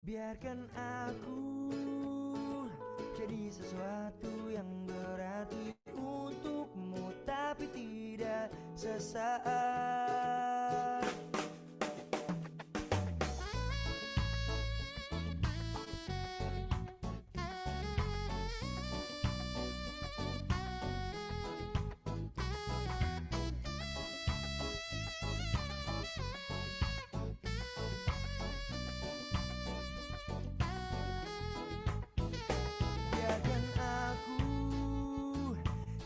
Biarkan aku jadi sesuatu yang berarti untukmu, tapi tidak sesaat. Biarkan aku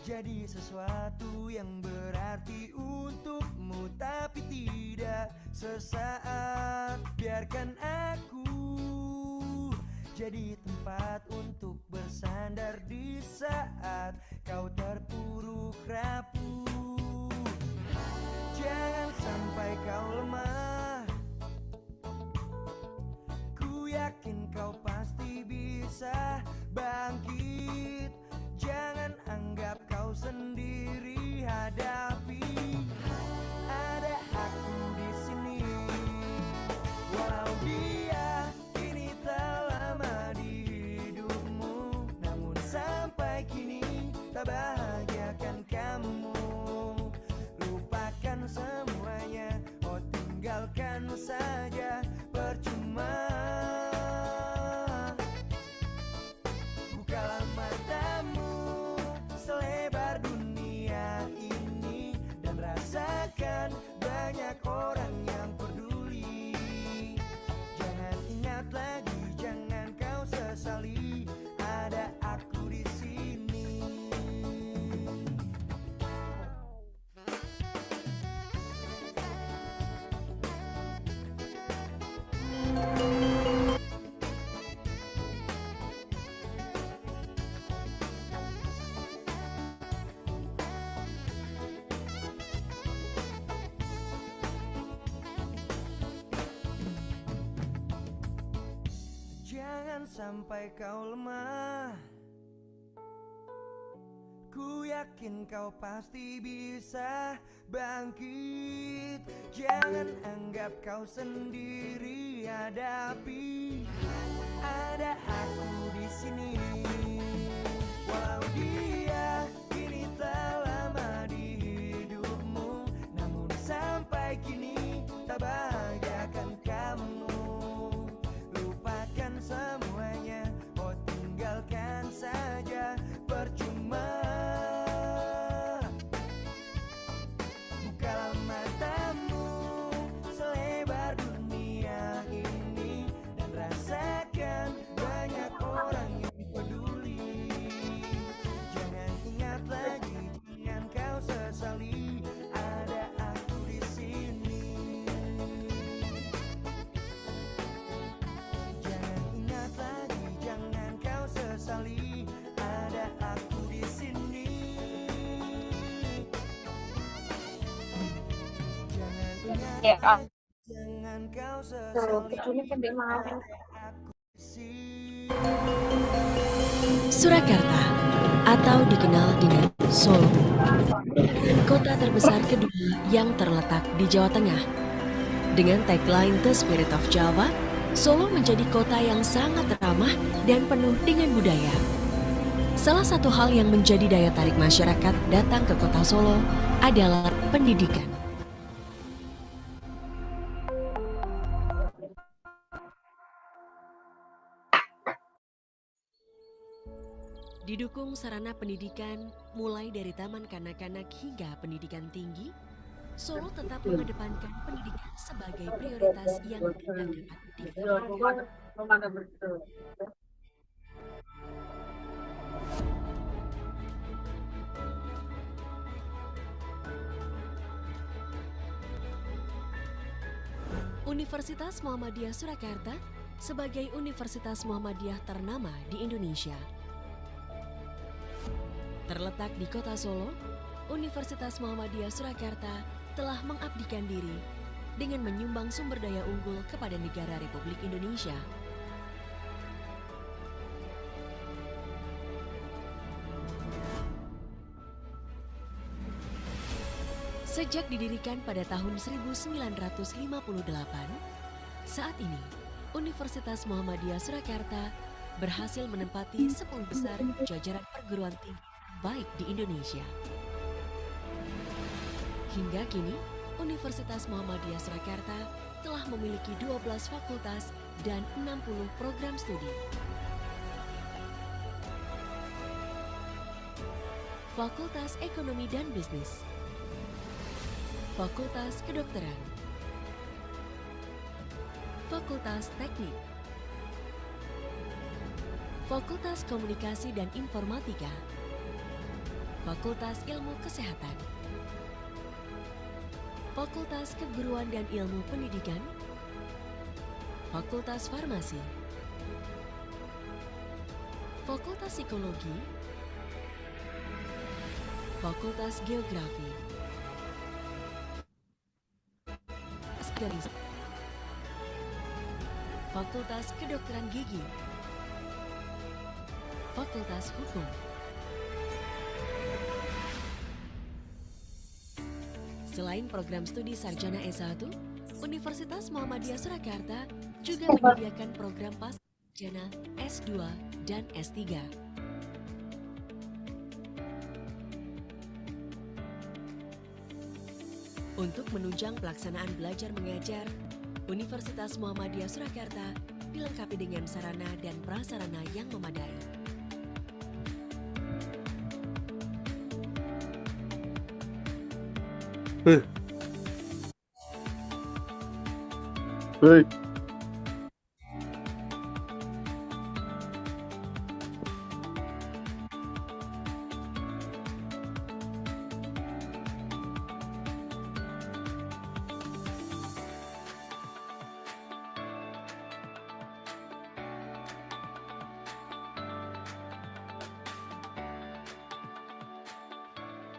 jadi sesuatu yang berarti untukmu, tapi tidak sesaat. Biarkan aku jadi tempat untuk bersandar di saat kau terpuruk rapuh. Jangan sampai kau lemah, ku yakin kau pasti bisa bangkit. Jangan anggap kau sendiri hadapi, ada aku di sini. Walau dia kini telah lama di hidupmu, namun sampai kini tak bahagiakan kamu. Lupakan semuanya, oh tinggalkan saja, percuma. Bukalah matamu selebar dunia ini dan rasakan banyak orang yang peduli. Jangan ingat lagi, jangan kau sesali, ada aku di sini. Jangan sampai kau lemah, ku yakin kau pasti bisa bangkit. Jangan anggap kau sendiri hadapi, ada aku di sini. Walau dia kini telah lama di hidupmu, namun sampai kini tak bahagiakan kamu. Lupakan semuanya, oh tinggalkan saja, percuma. Bukalah matamu selebar dunia ini dan rasakan banyak orang yang peduli. Jangan ingat lagi, jangan kau sesali, ada aku di sini. Jangan ingat lagi, jangan kau sesali, ada aku di sini. Jangan ingat Ya, lagi, jangan kau sesali, ada aku di sini. Surakarta atau dikenal dengan Solo, kota terbesar kedua yang terletak di Jawa Tengah. Dengan tagline The Spirit of Java, Solo menjadi kota yang sangat ramah dan penuh dengan budaya. Salah satu hal yang menjadi daya tarik masyarakat datang ke kota Solo adalah pendidikan. Didukung sarana pendidikan mulai dari taman kanak-kanak hingga pendidikan tinggi, Solo tetap mengedepankan pendidikan sebagai prioritas yang tidak dapat digantikan. Universitas Muhammadiyah Surakarta sebagai universitas Muhammadiyah ternama di Indonesia. Terletak di kota Solo, Universitas Muhammadiyah Surakarta telah mengabdikan diri dengan menyumbang sumber daya unggul kepada negara Republik Indonesia. Sejak didirikan pada tahun 1958, saat ini Universitas Muhammadiyah Surakarta berhasil menempati 10 besar jajaran perguruan tinggi baik di Indonesia. Hingga kini, Universitas Muhammadiyah Surakarta telah memiliki 12 fakultas dan 60 program studi. Fakultas Ekonomi dan Bisnis, Fakultas Kedokteran, Fakultas Teknik, Fakultas Komunikasi dan Informatika, Fakultas Ilmu Kesehatan, Fakultas Keguruan dan Ilmu Pendidikan, Fakultas Farmasi, Fakultas Psikologi, Fakultas Geografi, Fakultas Kedokteran Gigi, Fakultas Hukum. Selain program studi sarjana S1, Universitas Muhammadiyah Surakarta juga menyediakan program pascasarjana S2 dan S3. Untuk menunjang pelaksanaan belajar mengajar, Universitas Muhammadiyah Surakarta dilengkapi dengan sarana dan prasarana yang memadai.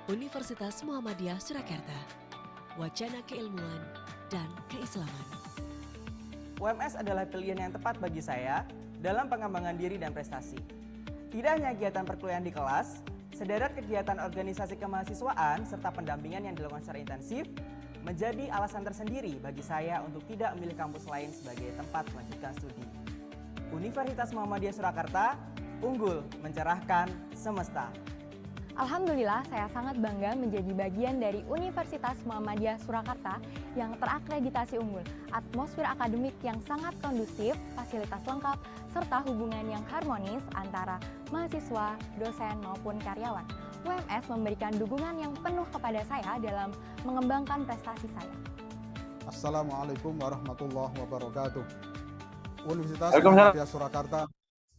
Universitas Muhammadiyah Surakarta, wacana keilmuan dan keislaman. UMS adalah pilihan yang tepat bagi saya dalam pengembangan diri dan prestasi. Tidak hanya kegiatan perkuliahan di kelas, sederet kegiatan organisasi kemahasiswaan serta pendampingan yang dilakukan secara intensif menjadi alasan tersendiri bagi saya untuk tidak memilih kampus lain sebagai tempat melanjutkan studi. Universitas Muhammadiyah Surakarta, unggul, mencerahkan, semesta. Alhamdulillah, saya sangat bangga menjadi bagian dari Universitas Muhammadiyah Surakarta yang terakreditasi unggul, atmosfer akademik yang sangat kondusif, fasilitas lengkap, serta hubungan yang harmonis antara mahasiswa, dosen, maupun karyawan. UMS memberikan dukungan yang penuh kepada saya dalam mengembangkan prestasi saya. Assalamualaikum warahmatullahi wabarakatuh. Universitas Muhammadiyah Surakarta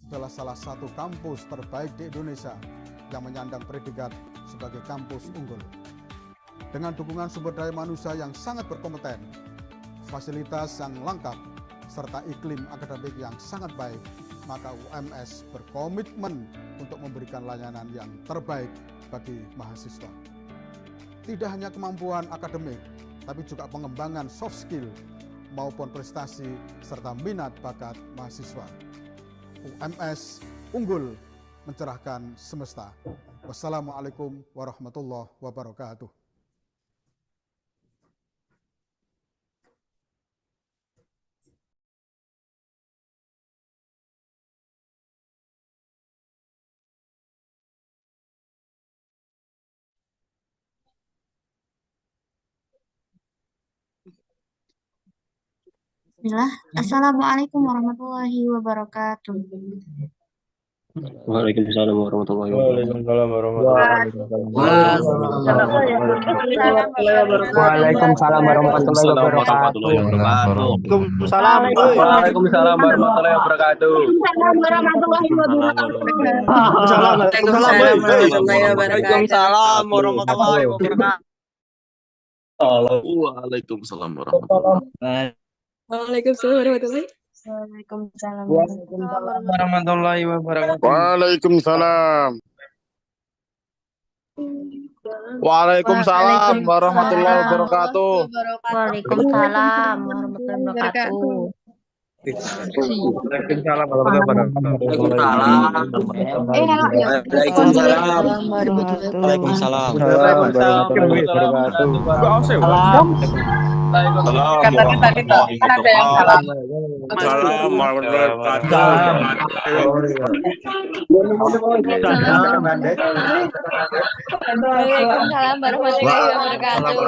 adalah salah satu kampus terbaik di Indonesia yang menyandang predikat sebagai kampus unggul. Dengan dukungan sumber daya manusia yang sangat berkompeten, fasilitas yang lengkap, serta iklim akademik yang sangat baik, maka UMS berkomitmen untuk memberikan layanan yang terbaik bagi mahasiswa. Tidak hanya kemampuan akademik, tapi juga pengembangan soft skill maupun prestasi serta minat bakat mahasiswa. UMS unggul, mencerahkan semesta. Wassalamualaikum warahmatullahi wabarakatuh. Bismillah. Assalamualaikum warahmatullahi wabarakatuh. Waalaikumsalam warahmatullahi wabarakatuh. Waalaikumsalam warahmatullahi wabarakatuh. Waalaikumsalam warahmatullahi wabarakatuh. Waalaikumsalam warahmatullahi wabarakatuh. Waalaikumsalam warahmatullahi. Waalaikumsalam warahmatullahi. Waalaikumsalam Warahmatullahi wabarakatuh. Waalaikumsalam. Waalaikumsalam warahmatullahi wabarakatuh. Waalaikumsalam warahmatullahi wabarakatuh. Waalaikumsalam warahmatullahi Waalaikumsalam warahmatullahi wabarakatuh. wabarakatuh. Katanya tadi toh kan ada yang salah. Salam warahmatullahi wabarakatuh. Waalaikumsalam warahmatullahi wabarakatuh.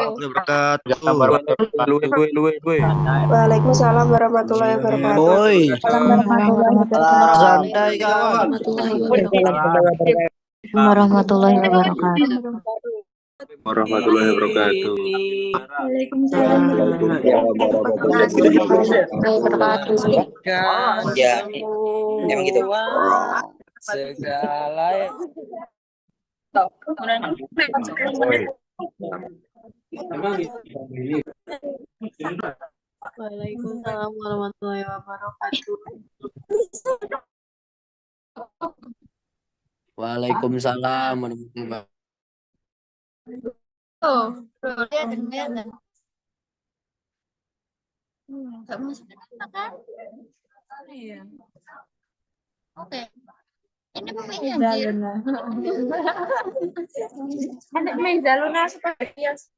Waalaikumsalam warahmatullahi wabarakatuh. Woi. Santai kawan. Warahmatullahi wabarakatuh. Warahmatullahi wabarakatuh. Waalaikumsalam warahmatullahi wabarakatuh. Ya, emang gitu. Segala Waalaikumsalam warahmatullahi wabarakatuh. Waalaikumsalam warahmatullahi wabarakatuh. Oh, lihat. Nggak masuk kan? Iya. Oke. Ini meja Luna. Ada meja Luna seperti biasa.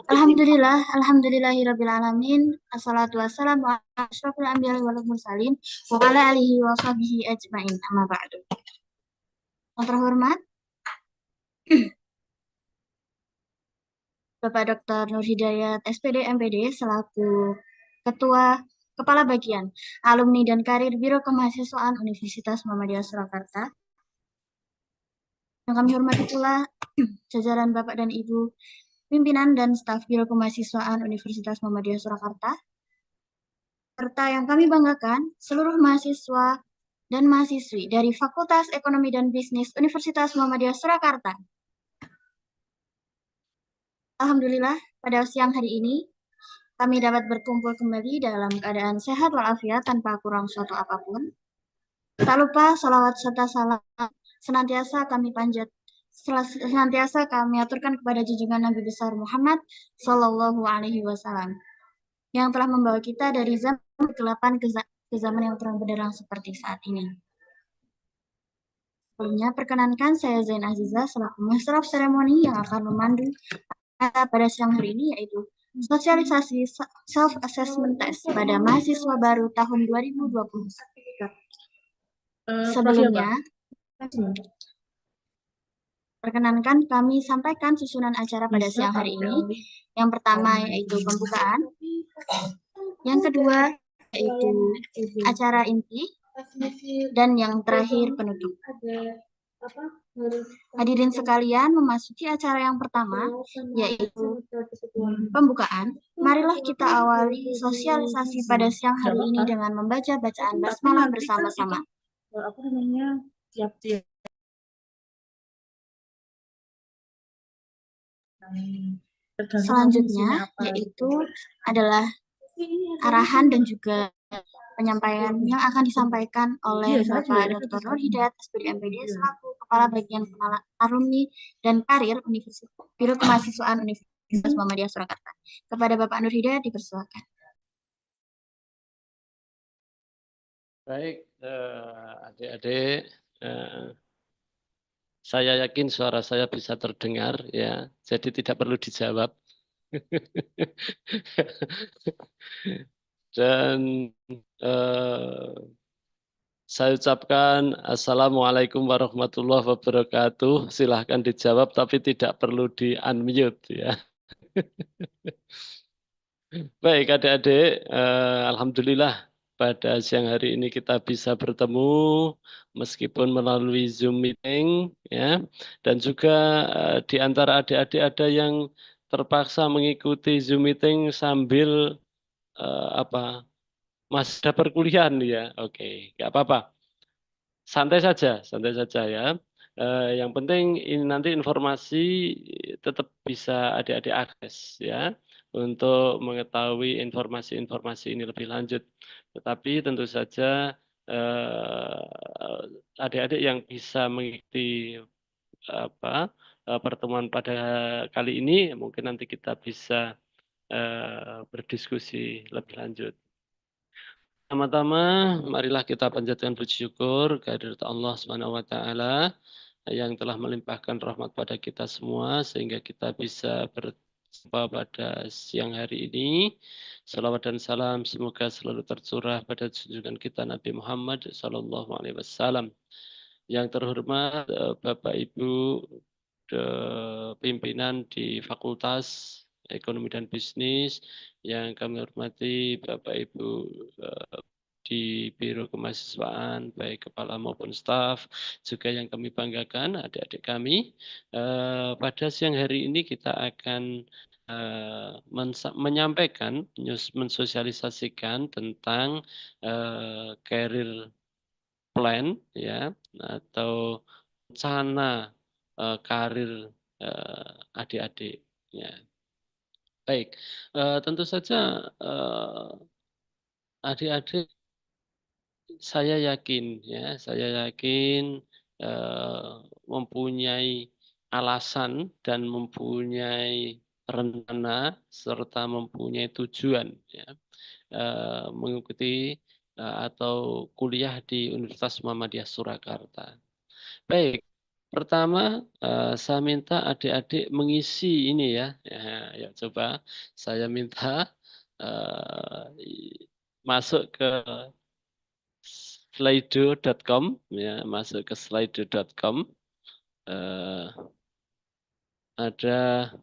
Alhamdulillahirabbil alamin. Assalatu wassalamu ala asyrofil anbiya'i wal mursalin wa ala alihi wa sahbihi ajmain. Amma ba'du. Yang terhormat Bapak Dr. Nur Hidayat SPD MPD selaku Ketua Kepala Bagian Alumni dan Karir Biro Kemahasiswaan Universitas Muhammadiyah Surakarta. Yang kami hormati pula jajaran Bapak dan Ibu pimpinan dan staf Biro Kemahasiswaan Universitas Muhammadiyah Surakarta. Serta yang kami banggakan seluruh mahasiswa dan mahasiswi dari Fakultas Ekonomi dan Bisnis Universitas Muhammadiyah Surakarta. Alhamdulillah, pada siang hari ini, kami dapat berkumpul kembali dalam keadaan sehat walafiat tanpa kurang suatu apapun. Tak lupa, salawat serta salam senantiasa kami aturkan kepada junjungan Nabi besar Muhammad Sallallahu Alaihi Wasallam yang telah membawa kita dari zaman kegelapan ke zaman yang terang benderang seperti saat ini. Sebelumnya, perkenankan saya Zain Aziza selaku Master of Ceremony yang akan memandu pada siang hari ini, yaitu sosialisasi self-assessment test pada mahasiswa baru tahun 2020. Sebelumnya, perkenankan kami sampaikan susunan acara pada siang hari ini. Yang pertama yaitu pembukaan, yang kedua yaitu acara inti, dan yang terakhir penutup. Hadirin sekalian, memasuki acara yang pertama, yaitu pembukaan. Marilah kita awali sosialisasi pada siang hari ini dengan membaca bacaan basmalah bersama-sama. Selanjutnya, yaitu adalah arahan dan juga penyampaian yang akan disampaikan oleh Bapak Dr. Nur Hidayat SPD MPD selaku Kepala Bagian Alumni dan Karir Universitas Biro Kemahasiswaan Universitas Muhammadiyah Surakarta. Kepada Bapak Nur Hidayat dipersilakan. Baik, adik-adik, saya yakin suara saya bisa terdengar ya, jadi tidak perlu dijawab. Dan saya ucapkan Assalamualaikum warahmatullahi wabarakatuh. Silahkan dijawab tapi tidak perlu di-unmute ya. Baik adik-adik, alhamdulillah pada siang hari ini kita bisa bertemu meskipun melalui Zoom meeting ya. Dan juga di antara adik-adik ada yang terpaksa mengikuti Zoom meeting sambil masih ada perkuliahan ya. Oke, nggak apa-apa. Santai saja ya. Yang penting ini nanti informasi tetap bisa adik-adik akses ya untuk mengetahui informasi-informasi ini lebih lanjut. Tetapi tentu saja adik-adik yang bisa mengikuti pertemuan pada kali ini mungkin nanti kita bisa berdiskusi lebih lanjut. Pertama-tama, marilah kita panjatkan puji syukur kehadirat Allah Subhanahu wa taala yang telah melimpahkan rahmat pada kita semua sehingga kita bisa berjumpa pada siang hari ini. Salawat dan salam semoga selalu tercurah pada junjungan kita Nabi Muhammad SAW. Yang terhormat Bapak Ibu pimpinan di Fakultas Ekonomi dan Bisnis, yang kami hormati Bapak Ibu di Biro Kemahasiswaan, baik kepala maupun staf, juga yang kami banggakan adik-adik kami. Pada siang hari ini kita akan menyampaikan, mensosialisasikan tentang career plan ya atau rencana karir adik-adik ya. Baik, tentu saja adik-adik saya yakin mempunyai alasan dan mempunyai rencana serta mempunyai tujuan ya, mengikuti atau kuliah di Universitas Muhammadiyah Surakarta. Baik, pertama saya minta adik-adik mengisi ini ya. Ya, coba saya minta masuk ke slido.com ya, masuk ke slido.com. Ada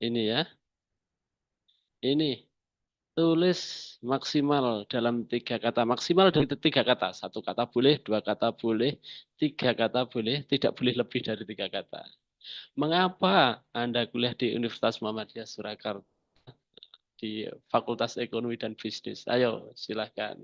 ini ya. Ini tulis maksimal dalam 3 kata. Maksimal dari 3 kata. 1 kata boleh, 2 kata boleh, 3 kata boleh, tidak boleh lebih dari 3 kata. Mengapa Anda kuliah di Universitas Muhammadiyah Surakarta di Fakultas Ekonomi dan Bisnis? Ayo, silahkan.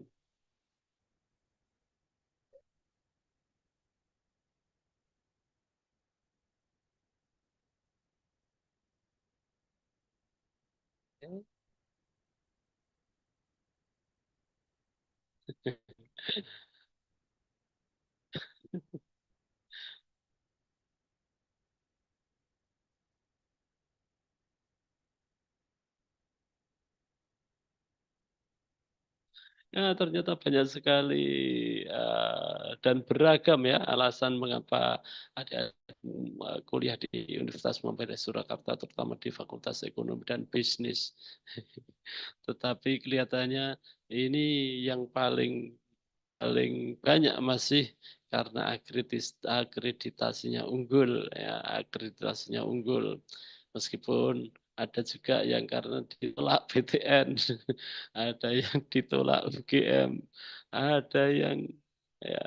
Ya, ternyata banyak sekali dan beragam ya alasan mengapa ada kuliah di Universitas Muhammadiyah Surakarta, terutama di Fakultas Ekonomi dan Bisnis. Tetapi kelihatannya ini yang paling banyak masih karena akreditasinya unggul ya, akreditasinya unggul. Meskipun ada juga yang karena ditolak PTN, ada yang ditolak UGM, ada yang ya,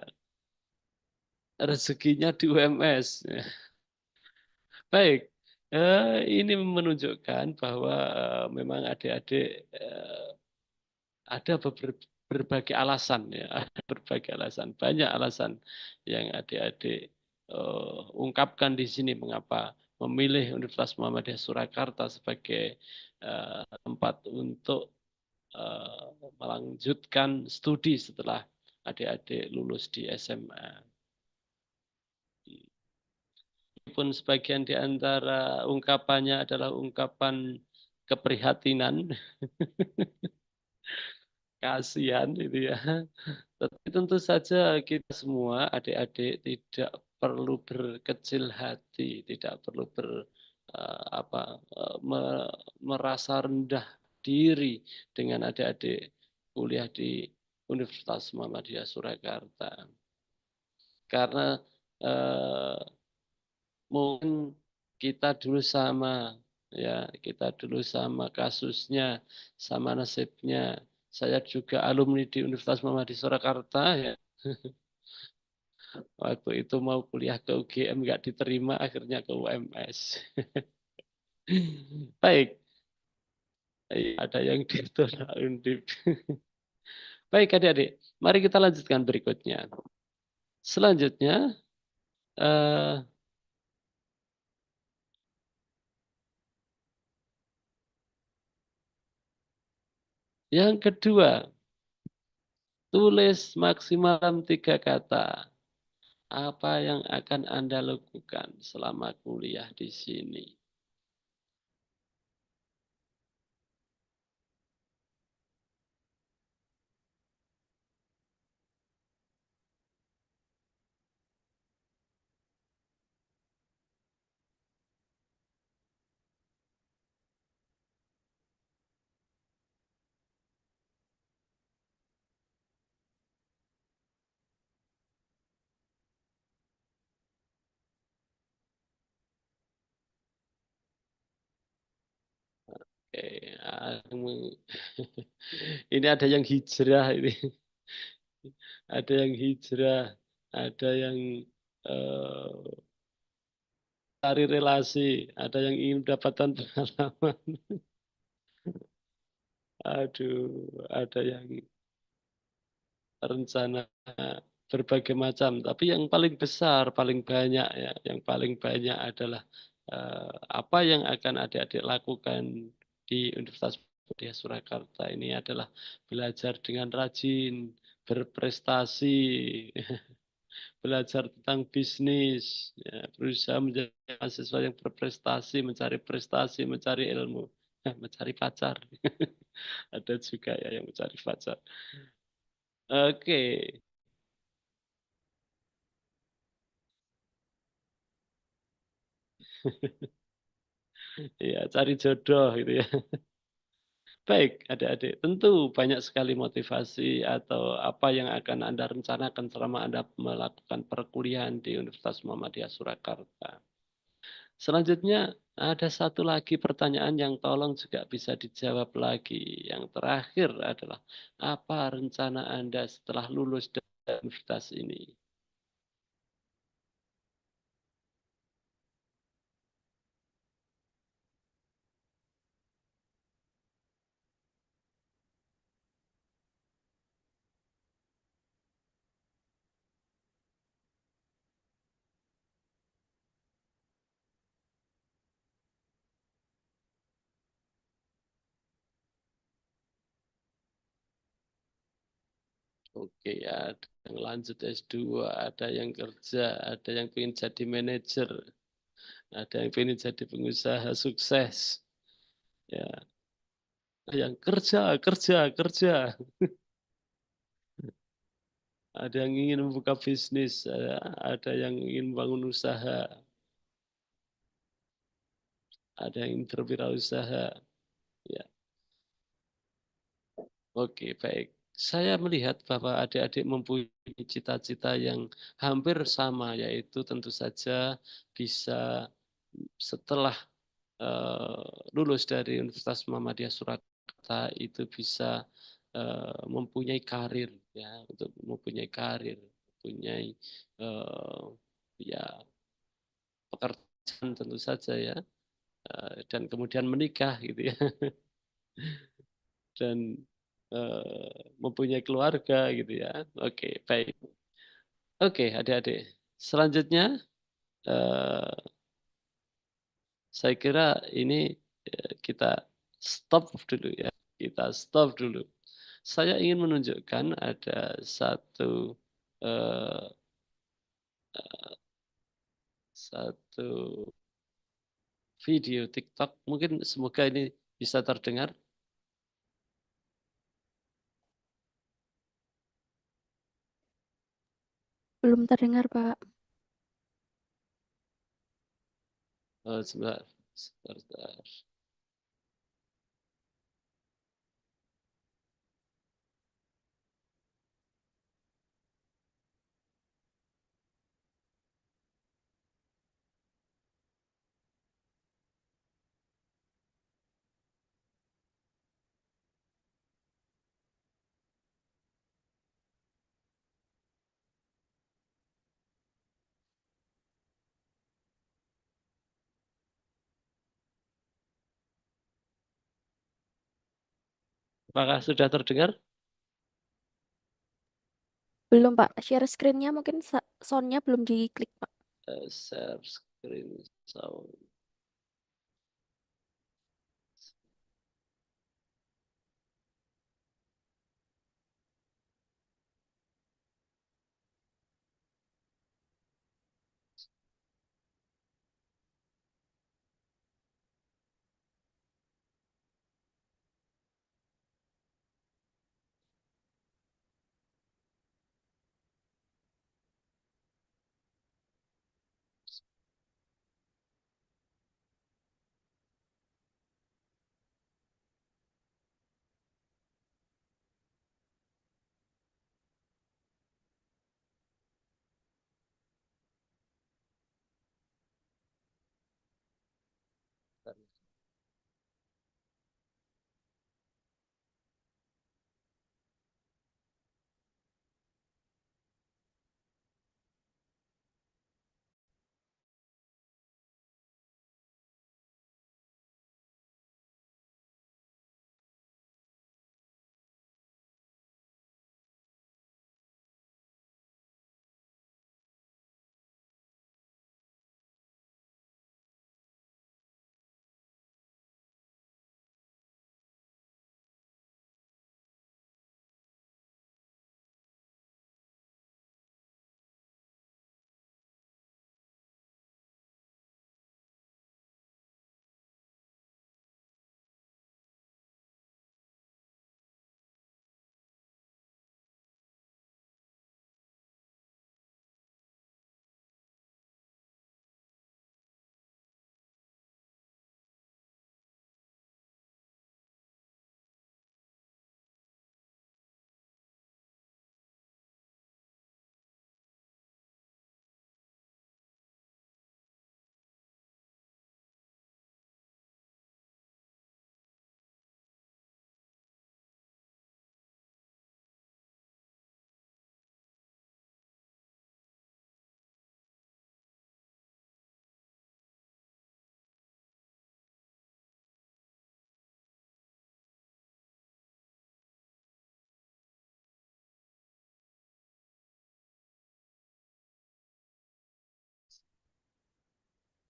rezekinya di UMS. Baik, ini menunjukkan bahwa memang adik-adik ada berbagai alasan ya, ada berbagai alasan, banyak alasan yang adik-adik ungkapkan di sini mengapa memilih Universitas Muhammadiyah Surakarta sebagai tempat untuk melanjutkan studi setelah adik-adik lulus di SMA. Meskipun sebagian di antara ungkapannya adalah ungkapan keprihatinan, kasihan itu ya. Tapi tentu saja kita semua adik-adik tidak perlu berkecil hati, tidak perlu merasa rendah diri dengan adik-adik kuliah di Universitas Muhammadiyah Surakarta. Karena mungkin kita dulu sama ya, kita dulu sama kasusnya, sama nasibnya. Saya juga alumni di Universitas Muhammadiyah Surakarta ya. Waktu itu mau kuliah ke UGM nggak diterima, akhirnya ke UMS. Baik, ada yang ditolak Undip. Baik adik-adik, mari kita lanjutkan berikutnya. Selanjutnya, yang kedua, tulis maksimal 3 kata. Apa yang akan Anda lakukan selama kuliah di sini? Ini ada yang hijrah ini. Ada yang hijrah, ada yang cari relasi, ada yang ingin mendapatkan pengalaman. Aduh, ada yang rencana berbagai macam. Tapi yang paling besar, paling banyak ya, yang paling banyak adalah apa yang akan adik-adik lakukan di Universitas Muhammadiyah Surakarta ini adalah belajar dengan rajin, berprestasi, belajar tentang bisnis, ya, berusaha menjadi mahasiswa yang berprestasi, mencari prestasi, mencari ilmu, mencari pacar. Ada juga ya yang mencari pacar. Oke. Ya, cari jodoh gitu ya. Baik, adik-adik, tentu banyak sekali motivasi atau apa yang akan Anda rencanakan selama Anda melakukan perkuliahan di Universitas Muhammadiyah Surakarta. Selanjutnya, ada satu lagi pertanyaan yang tolong juga bisa dijawab lagi. Yang terakhir adalah, apa rencana Anda setelah lulus dari universitas ini? Oke, ada yang lanjut S2, ada yang kerja, ada yang ingin jadi manajer, ada yang ingin jadi pengusaha sukses. Ya, yang kerja, kerja, kerja. Ada yang ingin membuka bisnis, ada yang ingin membangun usaha, ada yang ingin berwirausaha. Ya, oke, baik. Saya melihat bahwa adik-adik mempunyai cita-cita yang hampir sama, yaitu tentu saja bisa setelah lulus dari Universitas Muhammadiyah Surakarta itu bisa mempunyai karir, ya, untuk mempunyai karir, mempunyai ya pekerjaan tentu saja ya, dan kemudian menikah gitu ya, dan mempunyai keluarga gitu ya. Oke, baik. Oke, adik-adik. Selanjutnya, saya kira ini kita stop dulu ya. Kita stop dulu. Saya ingin menunjukkan ada satu eh, satu video TikTok. Mungkin semoga ini bisa terdengar. Belum terdengar, Pak. Sebentar, sebentar. Apakah sudah terdengar? Belum, Pak. Share screen-nya mungkin sound-nya belum diklik, Pak. Share screen sound.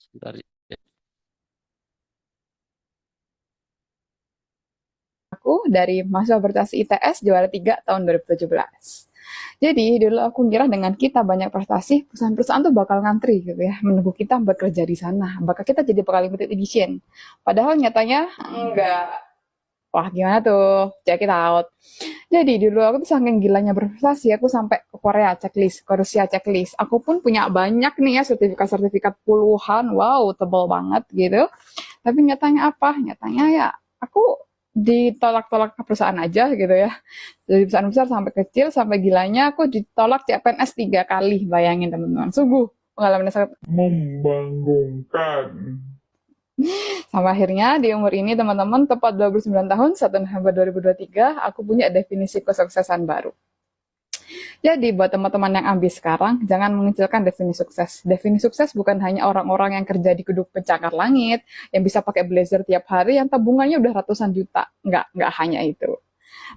Sebentar ya. Aku dari mahasiswa berprestasi ITS juara 3 tahun 2017. Jadi dulu aku kira dengan kita banyak prestasi, perusahaan-perusahaan tuh bakal ngantri gitu ya, menunggu kita bekerja di sana. Bakal kita jadi bakal limited edition. Padahal nyatanya enggak. Wah gimana tuh? Check it out. Jadi dulu aku tuh saking gilanya berprestasi, aku sampai ke Korea checklist, ke Rusia checklist. Aku pun punya banyak nih ya sertifikat-sertifikat puluhan, wow tebal banget gitu. Tapi nyatanya apa? Nyatanya ya aku ditolak-tolak ke perusahaan aja gitu ya. Dari perusahaan besar sampai kecil, sampai gilanya aku ditolak CPNS 3 kali. Bayangin teman-teman, sungguh pengalaman sangat Membanggakan. Sampai akhirnya di umur ini teman-teman, tepat 29 tahun, 1 November 2023, aku punya definisi kesuksesan baru. Jadi buat teman-teman yang ambis sekarang, jangan mengecilkan definisi sukses. Definisi sukses bukan hanya orang-orang yang kerja di gedung pencakar langit, yang bisa pakai blazer tiap hari, yang tabungannya udah ratusan juta. Nggak hanya itu.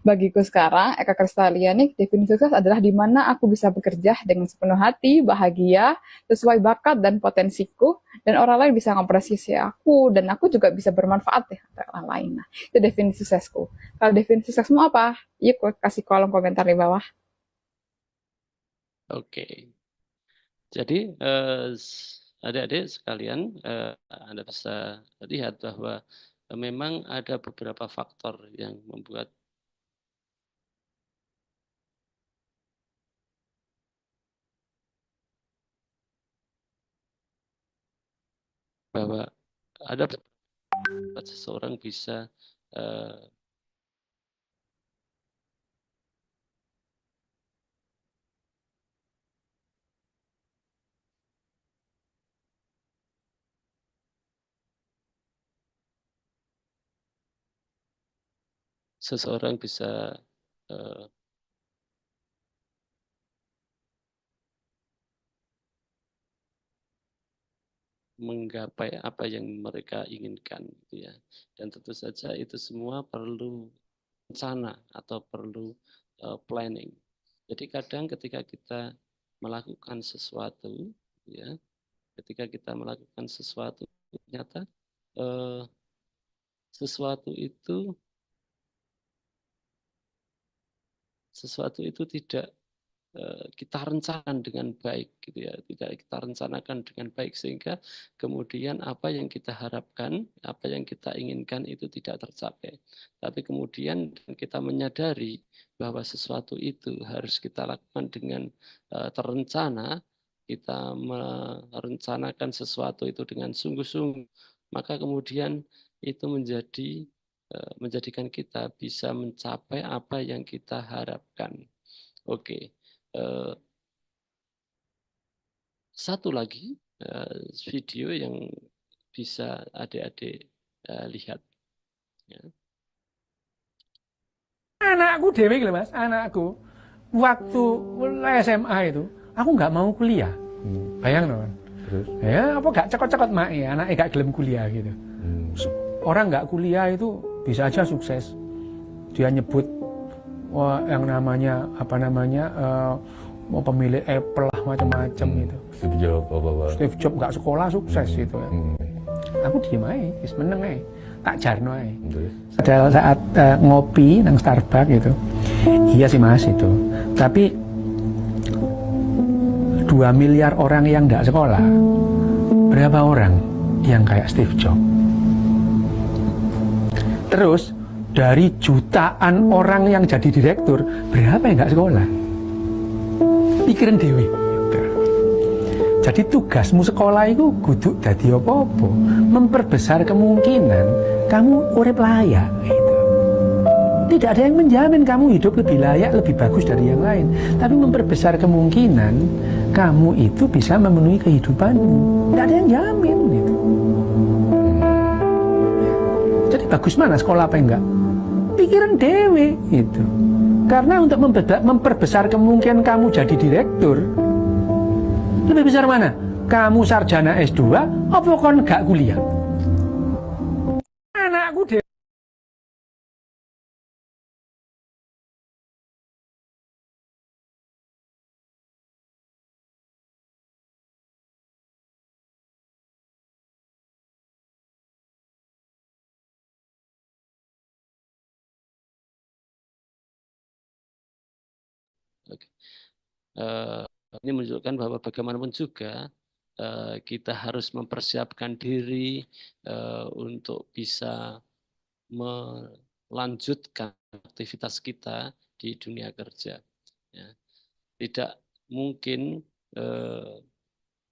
Bagiku sekarang, Eka Kristalia nih, definisi sukses adalah di mana aku bisa bekerja dengan sepenuh hati, bahagia, sesuai bakat dan potensiku, dan orang lain bisa ngapresiasi aku, dan aku juga bisa bermanfaat ya untuk orang lain. Nah, itu definisi suksesku. Kalau definisi suksesmu apa? Yuk kasih kolom komentar di bawah. Oke. Jadi adik-adik sekalian, Anda bisa lihat bahwa memang ada beberapa faktor yang membuat bahwa ada seseorang bisa seseorang bisa menggapai apa yang mereka inginkan, gitu ya. Dan tentu saja itu semua perlu rencana atau perlu planning. Jadi kadang ketika kita melakukan sesuatu, ya, ketika kita melakukan sesuatu, ternyata sesuatu itu tidak kita rencanakan dengan baik, gitu ya, tidak kita rencanakan dengan baik sehingga kemudian apa yang kita harapkan, apa yang kita inginkan itu tidak tercapai. Tapi kemudian kita menyadari bahwa sesuatu itu harus kita lakukan dengan terencana, kita merencanakan sesuatu itu dengan sungguh-sungguh, maka kemudian itu menjadikan kita bisa mencapai apa yang kita harapkan. Oke. Satu lagi video yang bisa adik-adik lihat. Ya. Anakku dewe gitu mas, anakku waktu SMA itu, aku nggak mau kuliah. Bayang dong. Terus? Ya apa gak cekot-cekot mak ya, anaknya gak gelem kuliah gitu. Orang nggak kuliah itu bisa aja sukses. Dia nyebut wah yang namanya mau pemilik Apple lah macam-macam gitu. Steve Jobs apa-apa. Steve Jobs nggak sekolah sukses gitu ya. Aku diem aja, wis meneng aja. Tak jarno aja. Pada saat ngopi nang Starbucks gitu. Iya sih mas itu. Tapi 2 miliar orang yang nggak sekolah, berapa orang yang kayak Steve Jobs? Terus dari jutaan orang yang jadi direktur, berapa yang nggak sekolah? Pikirin dewi. Jadi tugasmu sekolah itu kudu dadi apa-apa, memperbesar kemungkinan kamu urip layak. Gitu. Tidak ada yang menjamin kamu hidup lebih layak, lebih bagus dari yang lain, tapi memperbesar kemungkinan kamu itu bisa memenuhi kehidupanmu. Tidak ada yang jamin. Gitu. Jadi bagus mana sekolah apa enggak? Pikiran dewe itu. Karena untuk memperbesar kemungkinan kamu jadi direktur, lebih besar mana? Kamu sarjana S2 apa kon gak kuliah? Anakku dewe Oke. Ini menunjukkan bahwa bagaimanapun juga kita harus mempersiapkan diri untuk bisa melanjutkan aktivitas kita di dunia kerja. Ya. Tidak mungkin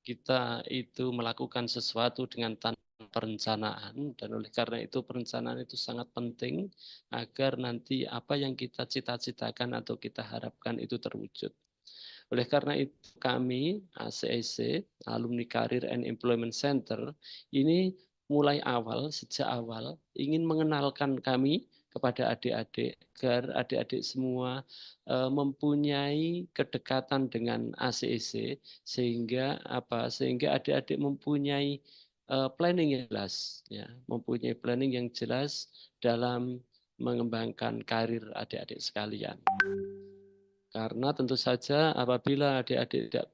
kita itu melakukan sesuatu dengan tanpa perencanaan, dan oleh karena itu perencanaan itu sangat penting agar nanti apa yang kita cita-citakan atau kita harapkan itu terwujud. Oleh karena itu kami ACEC, Alumni Career and Employment Center, ini mulai awal, sejak awal ingin mengenalkan kami kepada adik-adik agar adik-adik semua mempunyai kedekatan dengan ACEC sehingga adik-adik mempunyai planning yang jelas, ya, mempunyai planning yang jelas dalam mengembangkan karir adik-adik sekalian. Karena tentu saja apabila adik-adik tidak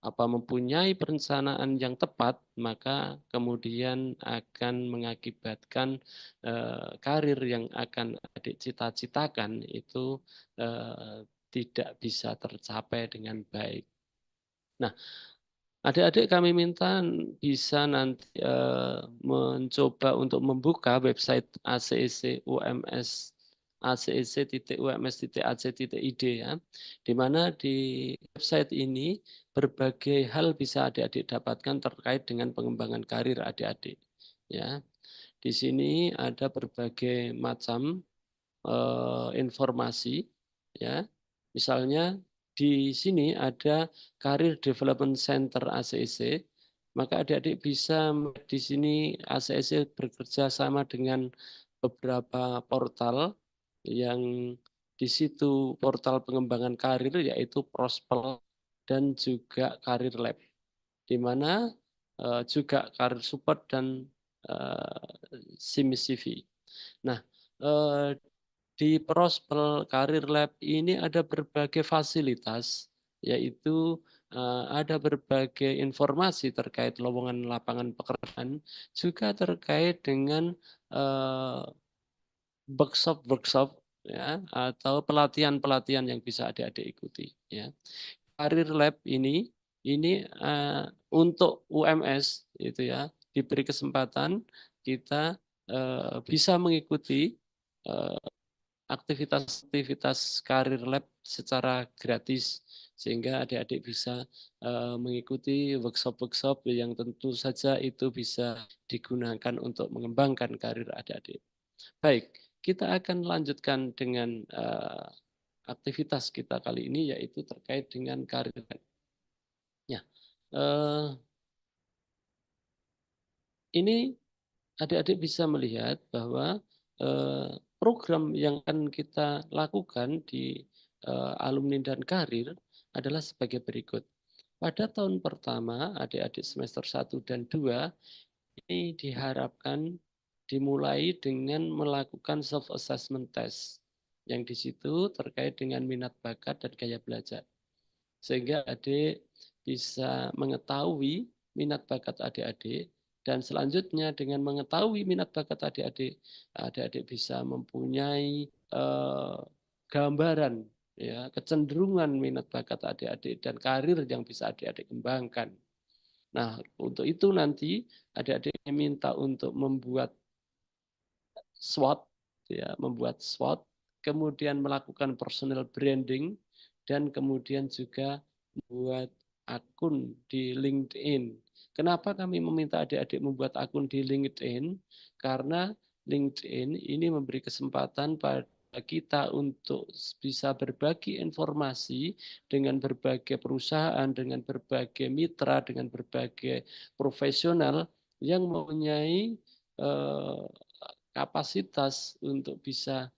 mempunyai perencanaan yang tepat, maka kemudian akan mengakibatkan karir yang akan adik cita-citakan itu tidak bisa tercapai dengan baik. Nah, adik-adik kami minta bisa nanti mencoba untuk membuka website ACEC UMS acec.ums.ac.id ya, di mana di website ini berbagai hal bisa adik-adik dapatkan terkait dengan pengembangan karir adik-adik. Ya, di sini ada berbagai macam informasi. Ya, misalnya di sini ada Career Development Center ACEC. Maka adik-adik bisa di sini ACEC bekerja sama dengan beberapa portal yang di situ portal pengembangan karir yaitu Prospel dan juga Career Lab, di mana juga Career Support dan SIMCV. Nah, di Prospel Career Lab ini ada berbagai fasilitas, yaitu ada berbagai informasi terkait lowongan lapangan pekerjaan, juga terkait dengan workshop ya, atau pelatihan-pelatihan yang bisa adik-adik ikuti ya. Career Lab ini untuk UMS itu ya, diberi kesempatan kita bisa mengikuti aktivitas Career Lab secara gratis, sehingga adik-adik bisa mengikuti workshop-workshop yang tentu saja itu bisa digunakan untuk mengembangkan karir adik-adik. Baik, kita akan lanjutkan dengan aktivitas kita kali ini, yaitu terkait dengan karir. Ya, ini adik-adik bisa melihat bahwa program yang akan kita lakukan di alumni dan karir adalah sebagai berikut. Pada tahun pertama, adik-adik semester 1 dan 2, ini diharapkan dimulai dengan melakukan self-assessment test, yang di situ terkait dengan minat bakat dan gaya belajar. Sehingga adik bisa mengetahui minat bakat adik-adik, dan selanjutnya dengan mengetahui minat bakat adik-adik, adik-adik bisa mempunyai gambaran ya, kecenderungan minat bakat adik-adik dan karir yang bisa adik-adik kembangkan. Nah, untuk itu nanti adik-adik minta untuk membuat SWOT, ya, membuat SWOT, kemudian melakukan personal branding, dan kemudian juga membuat akun di LinkedIn. Kenapa kami meminta adik-adik membuat akun di LinkedIn? Karena LinkedIn ini memberi kesempatan pada kita untuk bisa berbagi informasi dengan berbagai perusahaan, dengan berbagai mitra, dengan berbagai profesional yang mempunyai kapasitas untuk bisa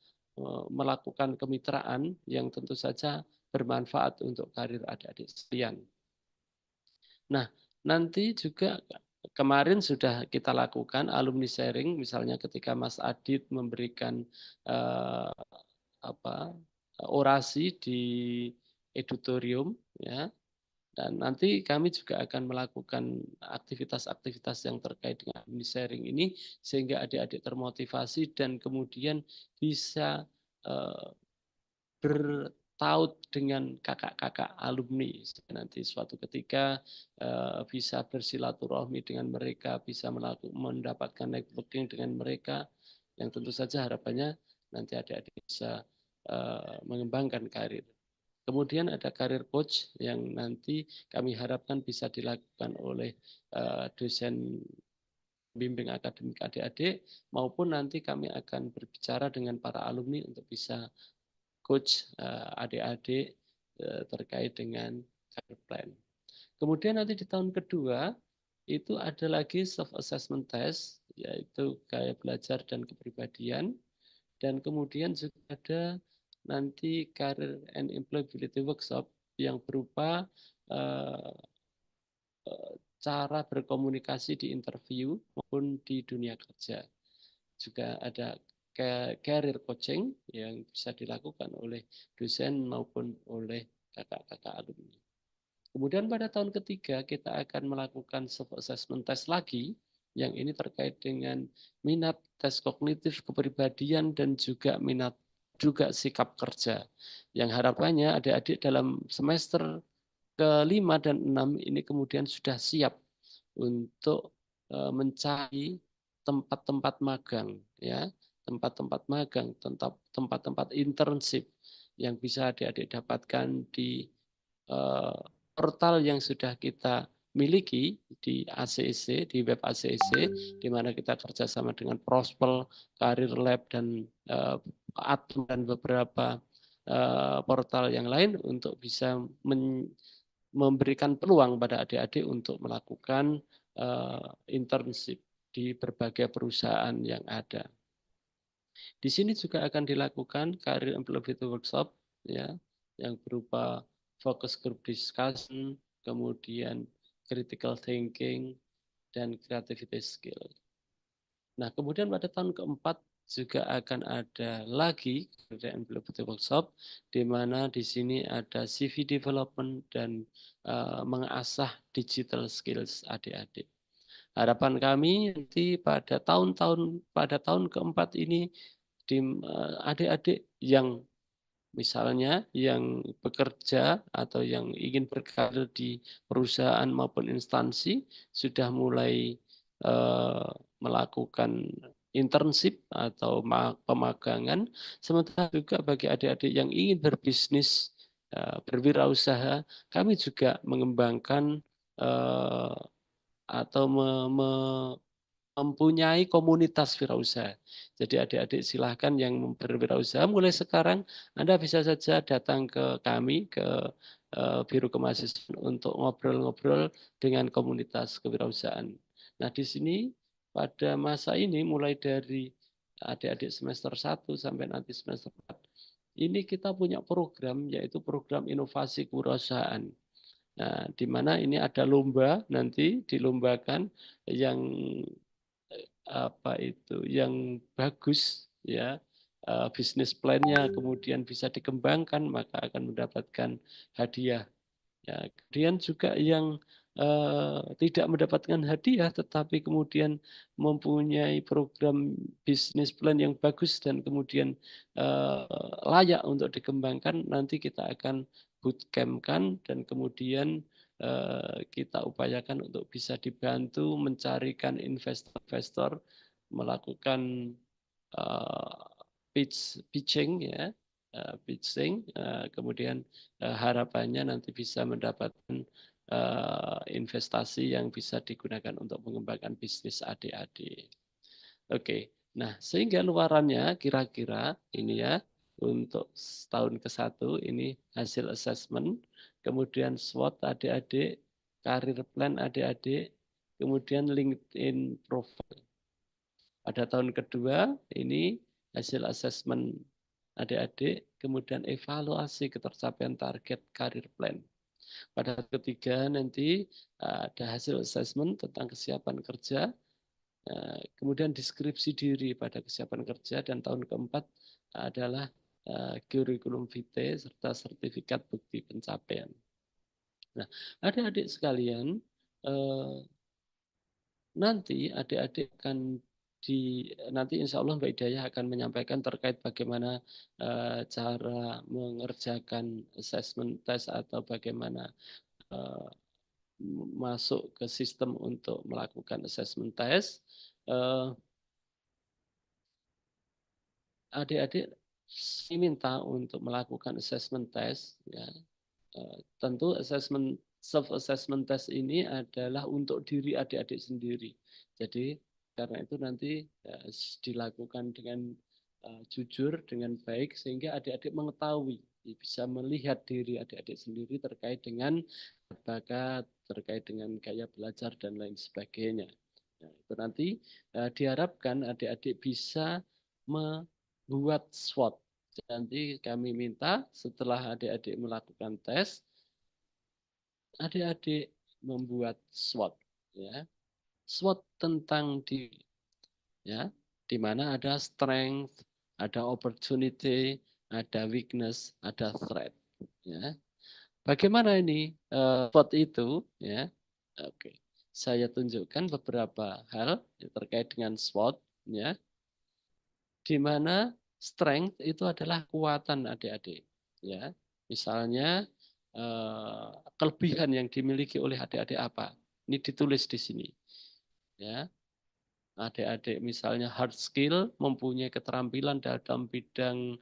melakukan kemitraan yang tentu saja bermanfaat untuk karir adik-adik sekalian. Nah, nanti juga kemarin sudah kita lakukan alumni sharing, misalnya ketika Mas Adit memberikan orasi di edutorium, ya. Dan nanti kami juga akan melakukan aktivitas-aktivitas yang terkait dengan alumni sharing ini, sehingga adik-adik termotivasi dan kemudian bisa taut dengan kakak-kakak alumni. Nanti suatu ketika bisa bersilaturahmi dengan mereka, bisa mendapatkan networking dengan mereka, yang tentu saja harapannya nanti adik-adik bisa mengembangkan karir. Kemudian ada karir coach yang nanti kami harapkan bisa dilakukan oleh dosen bimbing akademik adik-adik, maupun nanti kami akan berbicara dengan para alumni untuk bisa coach adik-adik terkait dengan career plan. Kemudian nanti di tahun kedua itu ada lagi self assessment test, yaitu gaya belajar dan kepribadian, dan kemudian juga ada nanti career and employability workshop yang berupa cara berkomunikasi di interview maupun di dunia kerja. Juga ada career coaching yang bisa dilakukan oleh dosen maupun oleh kakak-kakak alumni. Kemudian pada tahun ketiga kita akan melakukan self-assessment test lagi, yang ini terkait dengan minat, tes kognitif, kepribadian, dan juga minat juga sikap kerja. Yang harapannya adik-adik dalam semester ke-5 dan 6 ini kemudian sudah siap untuk mencari tempat-tempat magang, ya, tempat-tempat magang, tempat-tempat internship yang bisa adik-adik dapatkan di portal yang sudah kita miliki di ACEC, di web ACEC, di mana kita kerjasama dengan Prospel, Career Lab, dan Atom, dan beberapa portal yang lain untuk bisa memberikan peluang pada adik-adik untuk melakukan internship di berbagai perusahaan yang ada. Di sini juga akan dilakukan career employability workshop, ya, yang berupa focus group discussion, kemudian critical thinking, dan creativity skill. Nah, kemudian pada tahun keempat juga akan ada lagi career employability workshop, di mana di sini ada CV development dan mengasah digital skills adik-adik. Harapan kami nanti pada tahun keempat ini adik-adik yang misalnya yang bekerja atau yang ingin berkarir di perusahaan maupun instansi sudah mulai melakukan internship atau pemagangan. Sementara juga bagi adik-adik yang ingin berbisnis, berwirausaha, kami juga mengembangkan atau mempunyai komunitas wirausaha. Jadi adik-adik silahkan yang berwirausaha mulai sekarang Anda bisa saja datang ke kami, ke Biro Kemahasiswaan untuk ngobrol-ngobrol dengan komunitas kewirausahaan. Nah, di sini pada masa ini mulai dari adik-adik semester 1 sampai nanti semester 4, ini kita punya program, yaitu program inovasi kewirausahaan. Nah, di mana ini ada lomba, nanti dilombakan yang yang bagus, ya, bisnis plan-nya kemudian bisa dikembangkan, maka akan mendapatkan hadiah. Ya, kemudian juga yang tidak mendapatkan hadiah tetapi kemudian mempunyai program bisnis plan yang bagus dan kemudian layak untuk dikembangkan, nanti kita akan bootcamp-kan dan kemudian kita upayakan untuk bisa dibantu mencarikan investor-investor, melakukan pitching, ya, pitching, kemudian harapannya nanti bisa mendapatkan investasi yang bisa digunakan untuk mengembangkan bisnis adik-adik. Oke, nah sehingga luarannya kira-kira ini, ya, untuk tahun ke-1 ini hasil assessment, kemudian SWOT adik-adik, career plan adik-adik, kemudian LinkedIn profile. Pada tahun kedua ini hasil assessment adik-adik, kemudian evaluasi ketercapaian target career plan. Pada ketiga nanti ada hasil assessment tentang kesiapan kerja, kemudian deskripsi diri pada kesiapan kerja, dan tahun keempat adalah kurikulum vitae serta sertifikat bukti pencapaian. Nah, adik-adik sekalian, nanti adik-adik akan nanti insya Allah Mbak Hidayah akan menyampaikan terkait bagaimana cara mengerjakan assessment test atau bagaimana masuk ke sistem untuk melakukan assessment test. Adik-adik diminta untuk melakukan assessment test, ya. Tentu self assessment test ini adalah untuk diri adik-adik sendiri. Jadi karena itu nanti dilakukan dengan jujur, dengan baik, sehingga adik-adik mengetahui, bisa melihat diri adik-adik sendiri terkait dengan bakat, terkait dengan gaya belajar dan lain sebagainya. Nah, itu nanti diharapkan adik-adik bisa membuat SWOT. Nanti kami minta setelah adik-adik melakukan tes, adik-adik membuat SWOT, ya. SWOT tentang diri, ya, di mana ada strength, ada opportunity, ada weakness, ada threat, ya. Bagaimana ini SWOT itu, ya? Oke, saya tunjukkan beberapa hal terkait dengan SWOT, ya. Di mana strength itu adalah kekuatan adik-adik, ya. Misalnya kelebihan yang dimiliki oleh adik-adik apa? Ini ditulis di sini, ya. Adik-adik misalnya hard skill, mempunyai keterampilan dalam bidang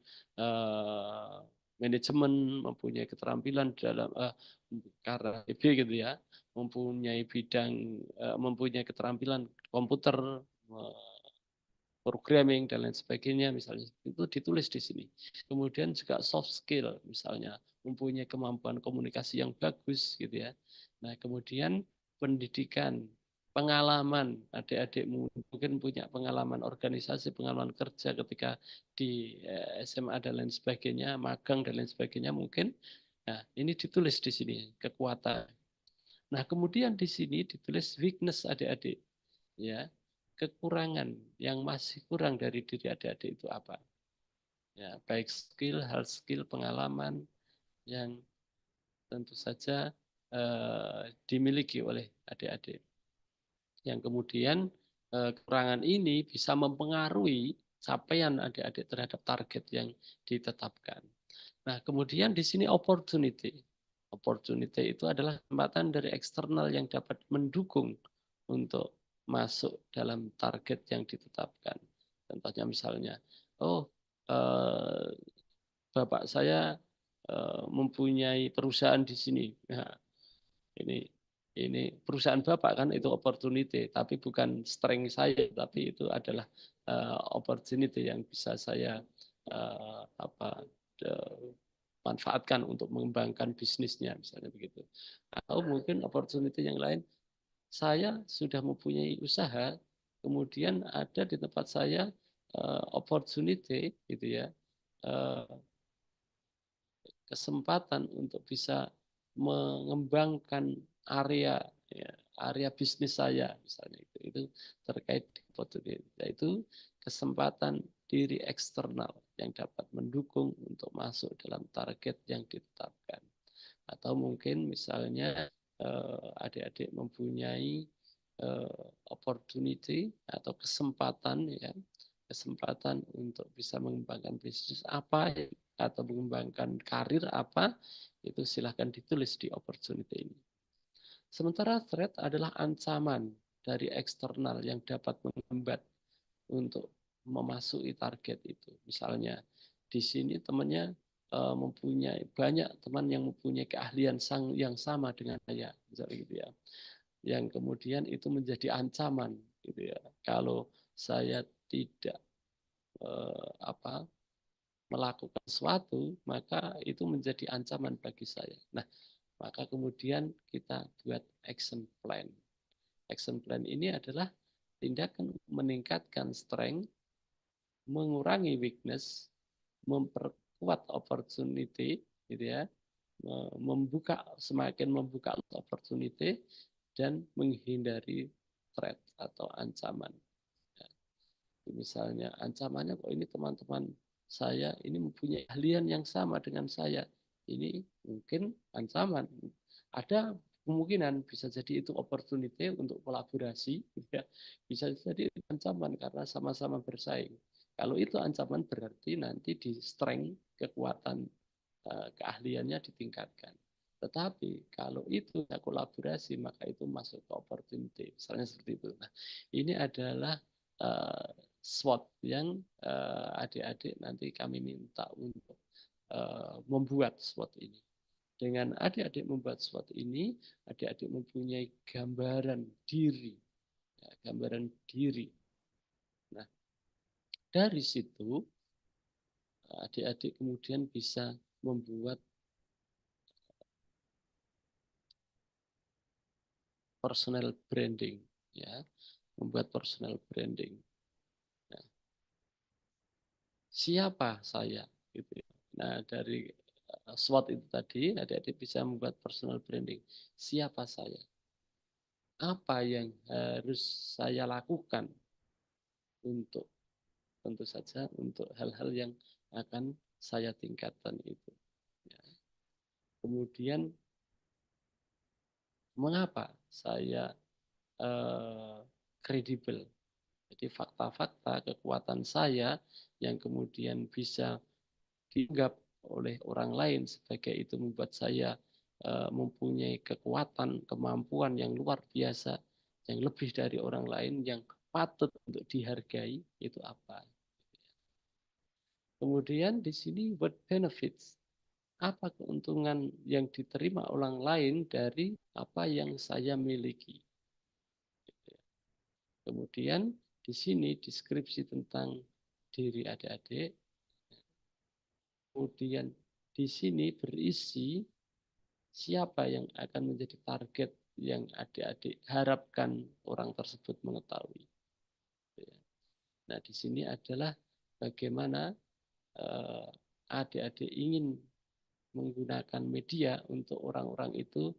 manajemen, mempunyai keterampilan dalam karena gitu, ya, mempunyai keterampilan komputer, programming dan lain sebagainya, misalnya itu ditulis di sini. Kemudian juga soft skill, misalnya mempunyai kemampuan komunikasi yang bagus, gitu ya. Nah, kemudian pendidikan, pengalaman, adik-adik mungkin punya pengalaman organisasi, pengalaman kerja ketika di SMA dan lain sebagainya, magang dan lain sebagainya mungkin. Nah, ini ditulis di sini kekuatan. Nah, kemudian di sini ditulis weakness adik-adik, ya. Kekurangan yang masih kurang dari diri adik-adik itu apa? Ya, baik skill, hard skill, pengalaman yang tentu saja dimiliki oleh adik-adik. Yang kemudian kekurangan ini bisa mempengaruhi capaian adik-adik terhadap target yang ditetapkan. Nah, kemudian di sini opportunity. Opportunity itu adalah kesempatan dari eksternal yang dapat mendukung untuk masuk dalam target yang ditetapkan. Contohnya misalnya, bapak saya mempunyai perusahaan di sini. Nah, ini perusahaan bapak kan itu opportunity, tapi bukan strength saya, tapi itu adalah opportunity yang bisa saya manfaatkan untuk mengembangkan bisnisnya, misalnya begitu. Atau mungkin opportunity yang lain, saya sudah mempunyai usaha, kemudian ada di tempat saya opportunity, gitu ya, kesempatan untuk bisa mengembangkan area bisnis saya, misalnya itu terkait opportunity, yaitu kesempatan diri eksternal yang dapat mendukung untuk masuk dalam target yang ditetapkan. Atau mungkin misalnya adik-adik mempunyai opportunity atau kesempatan, ya, kesempatan untuk bisa mengembangkan bisnis apa atau mengembangkan karir apa, itu silahkan ditulis di opportunity ini. Sementara threat adalah ancaman dari eksternal yang dapat menghambat untuk memasuki target itu. Misalnya di sini temannya mempunyai banyak teman yang mempunyai keahlian yang sama dengan saya, misalnya gitu ya. Yang kemudian itu menjadi ancaman, gitu ya. Kalau saya tidak melakukan sesuatu, maka itu menjadi ancaman bagi saya. Nah, maka kemudian kita buat action plan. Action plan ini adalah tindakan meningkatkan strength, mengurangi weakness, memperkuat opportunity, gitu ya, semakin membuka opportunity dan menghindari threat atau ancaman. Ya. Misalnya ancamannya, kok ini teman-teman saya ini mempunyai keahlian yang sama dengan saya, ini mungkin ancaman. Ada kemungkinan bisa jadi itu opportunity untuk kolaborasi, ya. Bisa jadi ancaman karena sama-sama bersaing. Kalau itu ancaman berarti nanti di strength kekuatan keahliannya ditingkatkan. Tetapi kalau itu kolaborasi maka itu masuk ke opportunity. Misalnya seperti itu. Nah, ini adalah SWOT yang adik-adik nanti kami minta untuk membuat SWOT ini. Dengan adik-adik membuat SWOT ini, adik-adik mempunyai gambaran diri. Ya, gambaran diri. Nah, dari situ, adik-adik kemudian bisa membuat personal branding. Ya, membuat personal branding. Nah, siapa saya? Gitu. Nah, dari SWOT itu tadi, adik-adik bisa membuat personal branding. Siapa saya? Apa yang harus saya lakukan untuk, tentu saja, untuk hal-hal yang akan saya tingkatkan itu. Ya. Kemudian, mengapa saya kredibel? Jadi fakta-fakta kekuatan saya yang kemudian bisa dianggap oleh orang lain sebagai itu membuat saya mempunyai kekuatan, kemampuan yang luar biasa, yang lebih dari orang lain, yang patut untuk dihargai, itu apa? Kemudian di sini what benefits? Apa keuntungan yang diterima orang lain dari apa yang saya miliki? Kemudian di sini deskripsi tentang diri adik-adik. Kemudian di sini berisi siapa yang akan menjadi target yang adik-adik harapkan orang tersebut mengetahui. Nah, di sini adalah bagaimana adik-adik ingin menggunakan media untuk orang-orang itu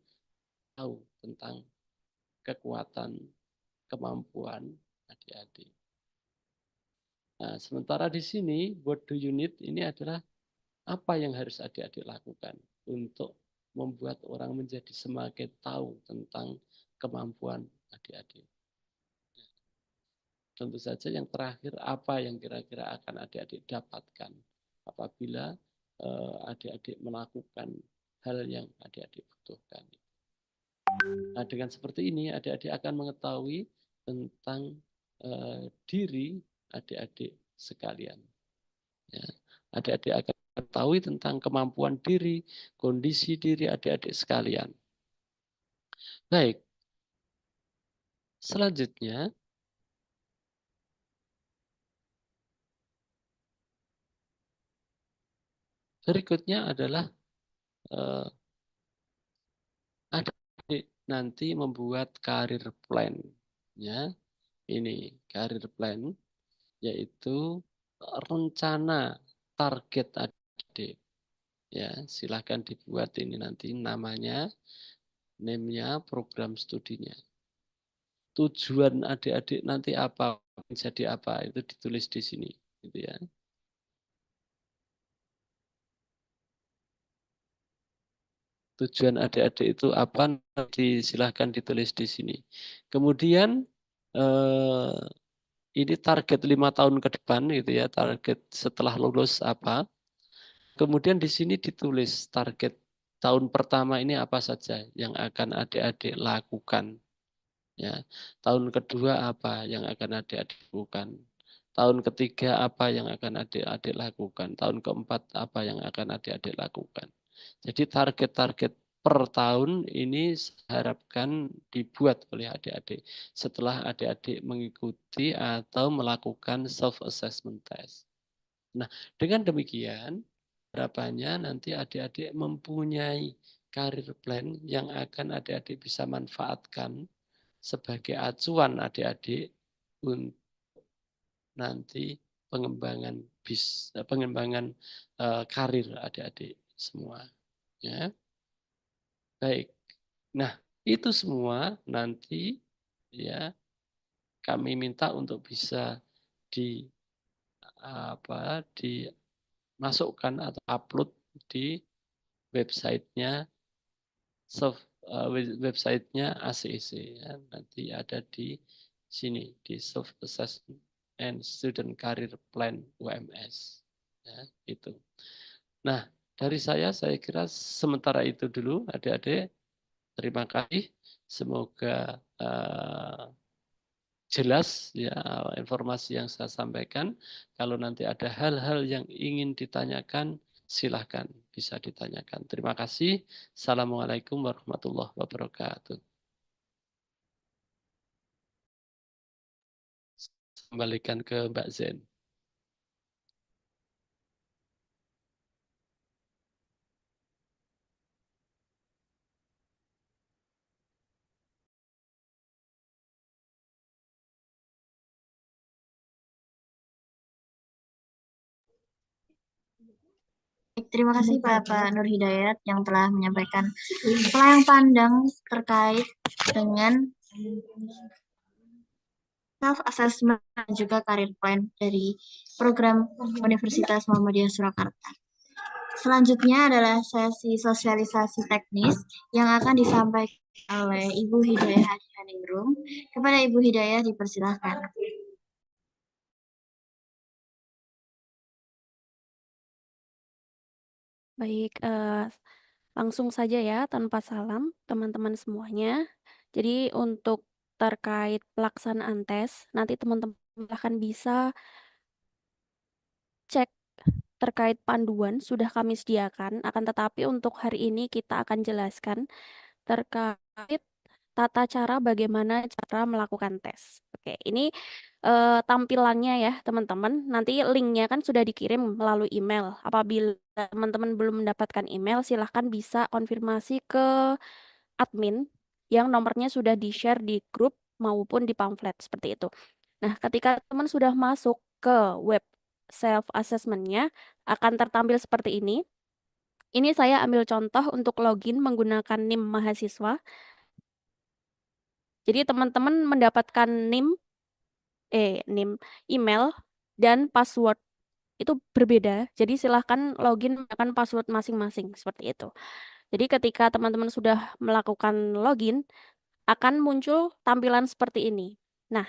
tahu tentang kekuatan, kemampuan adik-adik. Nah, sementara di sini, what do you need ini adalah apa yang harus adik-adik lakukan untuk membuat orang menjadi semakin tahu tentang kemampuan adik-adik. Tentu saja yang terakhir, apa yang kira-kira akan adik-adik dapatkan apabila adik-adik melakukan hal yang adik-adik butuhkan. Nah, dengan seperti ini, adik-adik akan mengetahui tentang diri adik-adik sekalian. Ya, adik-adik akan mengetahui tentang kemampuan diri, kondisi diri adik-adik sekalian. Baik. Selanjutnya, berikutnya adalah adik-adik nanti membuat karir plan. Ya, ini karir plan, yaitu rencana target adik. Ya, silahkan dibuat ini nanti namanya, name-nya, program studinya. Tujuan adik-adik nanti apa, jadi apa, itu ditulis di sini, gitu ya. Tujuan adik-adik itu apa, silahkan ditulis di sini. Kemudian ini target 5 tahun ke depan, gitu ya, target setelah lulus apa. Kemudian di sini ditulis target tahun pertama ini apa saja yang akan adik-adik lakukan. Ya, tahun kedua apa yang akan adik-adik lakukan. Tahun ketiga apa yang akan adik-adik lakukan. Tahun keempat apa yang akan adik-adik lakukan. Jadi target-target per tahun ini harapkan dibuat oleh adik-adik setelah adik-adik mengikuti atau melakukan self-assessment test. Nah, dengan demikian harapannya nanti adik-adik mempunyai karir plan yang akan adik-adik bisa manfaatkan sebagai acuan adik-adik untuk nanti pengembangan karir adik-adik semua. Ya. Baik. Nah, itu semua nanti ya kami minta untuk bisa dimasukkan atau upload di websitenya websitenya ACEC ya. Nanti ada di sini di Self Assessment and Student Career Plan UMS. Ya, itu. Nah, dari saya kira sementara itu dulu, adik-adik. Terima kasih. Semoga jelas ya informasi yang saya sampaikan. Kalau nanti ada hal-hal yang ingin ditanyakan, silahkan bisa ditanyakan. Terima kasih. Assalamualaikum warahmatullahi wabarakatuh. Kembalikan ke Mbak Zen. Terima kasih Pak Nur Hidayat yang telah menyampaikan pelayang pandang terkait dengan self-assessment dan juga career plan dari program Universitas Muhammadiyah Surakarta. Selanjutnya adalah sesi sosialisasi teknis yang akan disampaikan oleh Ibu Hidayah Hadiningrum. Kepada Ibu Hidayah dipersilahkan. Baik, langsung saja ya tanpa salam teman-teman semuanya. Jadi untuk terkait pelaksanaan tes, nanti teman-teman akan bisa cek terkait panduan sudah kami sediakan, akan tetapi untuk hari ini kita akan jelaskan terkait tata cara bagaimana cara melakukan tes. Oke, ini tampilannya ya teman-teman. Nanti linknya kan sudah dikirim melalui email. Apabila teman-teman belum mendapatkan email, silahkan bisa konfirmasi ke admin yang nomornya sudah di-share di grup maupun di pamflet seperti itu. Nah, ketika teman sudah masuk ke web self-assessment-nya, akan tertampil seperti ini. Ini saya ambil contoh untuk login menggunakan NIM mahasiswa. Jadi teman-teman mendapatkan NIM email dan password itu berbeda. Jadi silahkan login menggunakan password masing-masing seperti itu. Jadi ketika teman-teman sudah melakukan login, akan muncul tampilan seperti ini. Nah,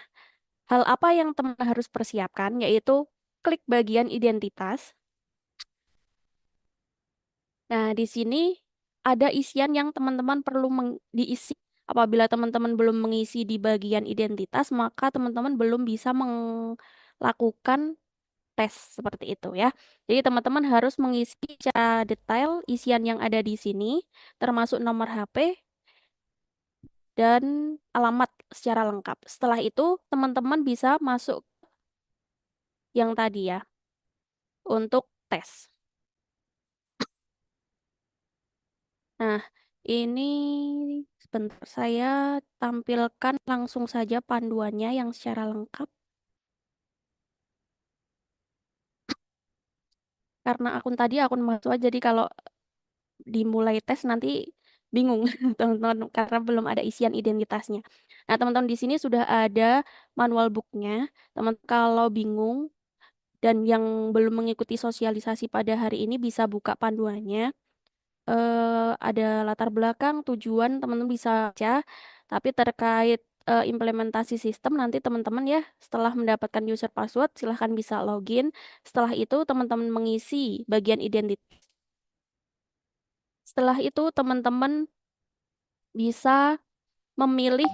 hal apa yang teman harus persiapkan yaitu klik bagian identitas. Nah, di sini ada isian yang teman-teman perlu diisi. Apabila teman-teman belum mengisi di bagian identitas, maka teman-teman belum bisa melakukan tes seperti itu ya. Jadi teman-teman harus mengisi secara detail isian yang ada di sini, termasuk nomor HP dan alamat secara lengkap. Setelah itu teman-teman bisa masuk yang tadi ya, untuk tes. Nah, ini sebentar saya tampilkan langsung saja panduannya yang secara lengkap. Karena akun tadi akun mahasiswa, jadi kalau dimulai tes nanti bingung teman-teman karena belum ada isian identitasnya. Nah, teman-teman di sini sudah ada manual booknya. Teman kalau bingung dan yang belum mengikuti sosialisasi pada hari ini bisa buka panduannya. Ada latar belakang, tujuan teman-teman bisa baca. Tapi terkait implementasi sistem nanti teman-teman ya setelah mendapatkan user password silahkan bisa login. Setelah itu teman-teman mengisi bagian identitas. Setelah itu teman-teman bisa memilih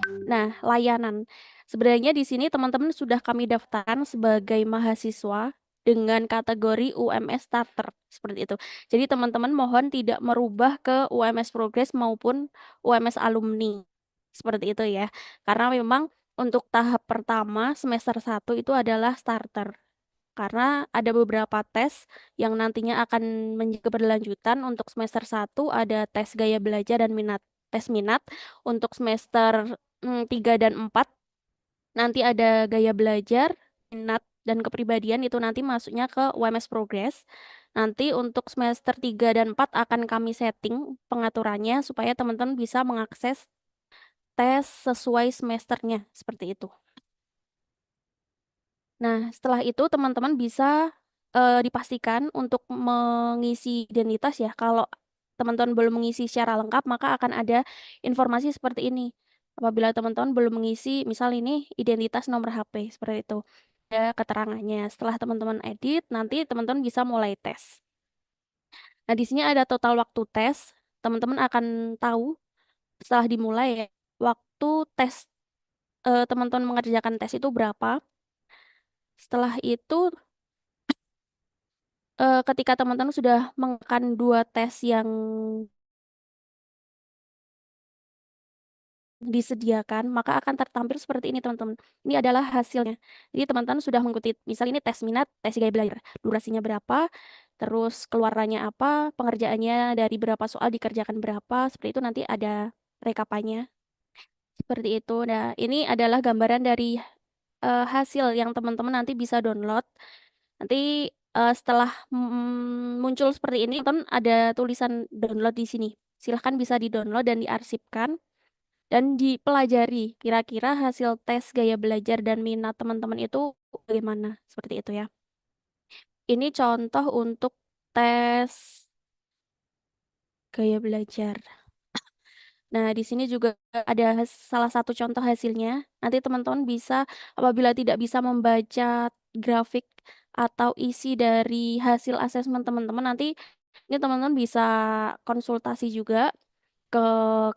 layanan. Sebenarnya di sini teman-teman sudah kami daftarkan sebagai mahasiswa dengan kategori UMS starter seperti itu. Jadi teman-teman mohon tidak merubah ke UMS Progress maupun UMS alumni. Seperti itu ya. Karena memang untuk tahap pertama semester 1 itu adalah starter. Karena ada beberapa tes yang nantinya akan menjadi keberlanjutan. Untuk semester 1 ada tes gaya belajar dan tes minat. Untuk semester 3 dan 4 nanti ada gaya belajar, minat, dan kepribadian itu nanti masuknya ke UMS Progress. Nanti untuk semester 3 dan 4 akan kami setting pengaturannya supaya teman-teman bisa mengakses tes sesuai semesternya, seperti itu. Nah, setelah itu teman-teman bisa dipastikan untuk mengisi identitas ya. Kalau teman-teman belum mengisi secara lengkap, maka akan ada informasi seperti ini. Apabila teman-teman belum mengisi, misal ini identitas nomor HP, seperti itu. Ada keterangannya. Setelah teman-teman edit, nanti teman-teman bisa mulai tes. Nah, di sini ada total waktu tes. Teman-teman akan tahu setelah dimulai ya, waktu tes teman-teman mengerjakan tes itu berapa. Setelah itu, ketika teman-teman sudah mengerjakan 2 tes yang disediakan, maka akan tertampil seperti ini teman-teman. Ini adalah hasilnya. Jadi teman-teman sudah mengikuti, misal ini tes minat, tes gaya belajar, durasinya berapa, terus keluarannya apa, pengerjaannya dari berapa soal dikerjakan berapa, seperti itu nanti ada rekapannya. Seperti itu. Nah, ini adalah gambaran dari hasil yang teman-teman nanti bisa download. Nanti setelah muncul seperti ini, teman ada tulisan download di sini. Silahkan bisa di-download dan diarsipkan dan dipelajari kira-kira hasil tes gaya belajar dan minat teman-teman itu bagaimana, seperti itu ya. Ini contoh untuk tes gaya belajar. Nah, di sini juga ada salah satu contoh hasilnya. Nanti teman-teman bisa, apabila tidak bisa membaca grafik atau isi dari hasil asesmen teman-teman, nanti ini teman-teman bisa konsultasi juga ke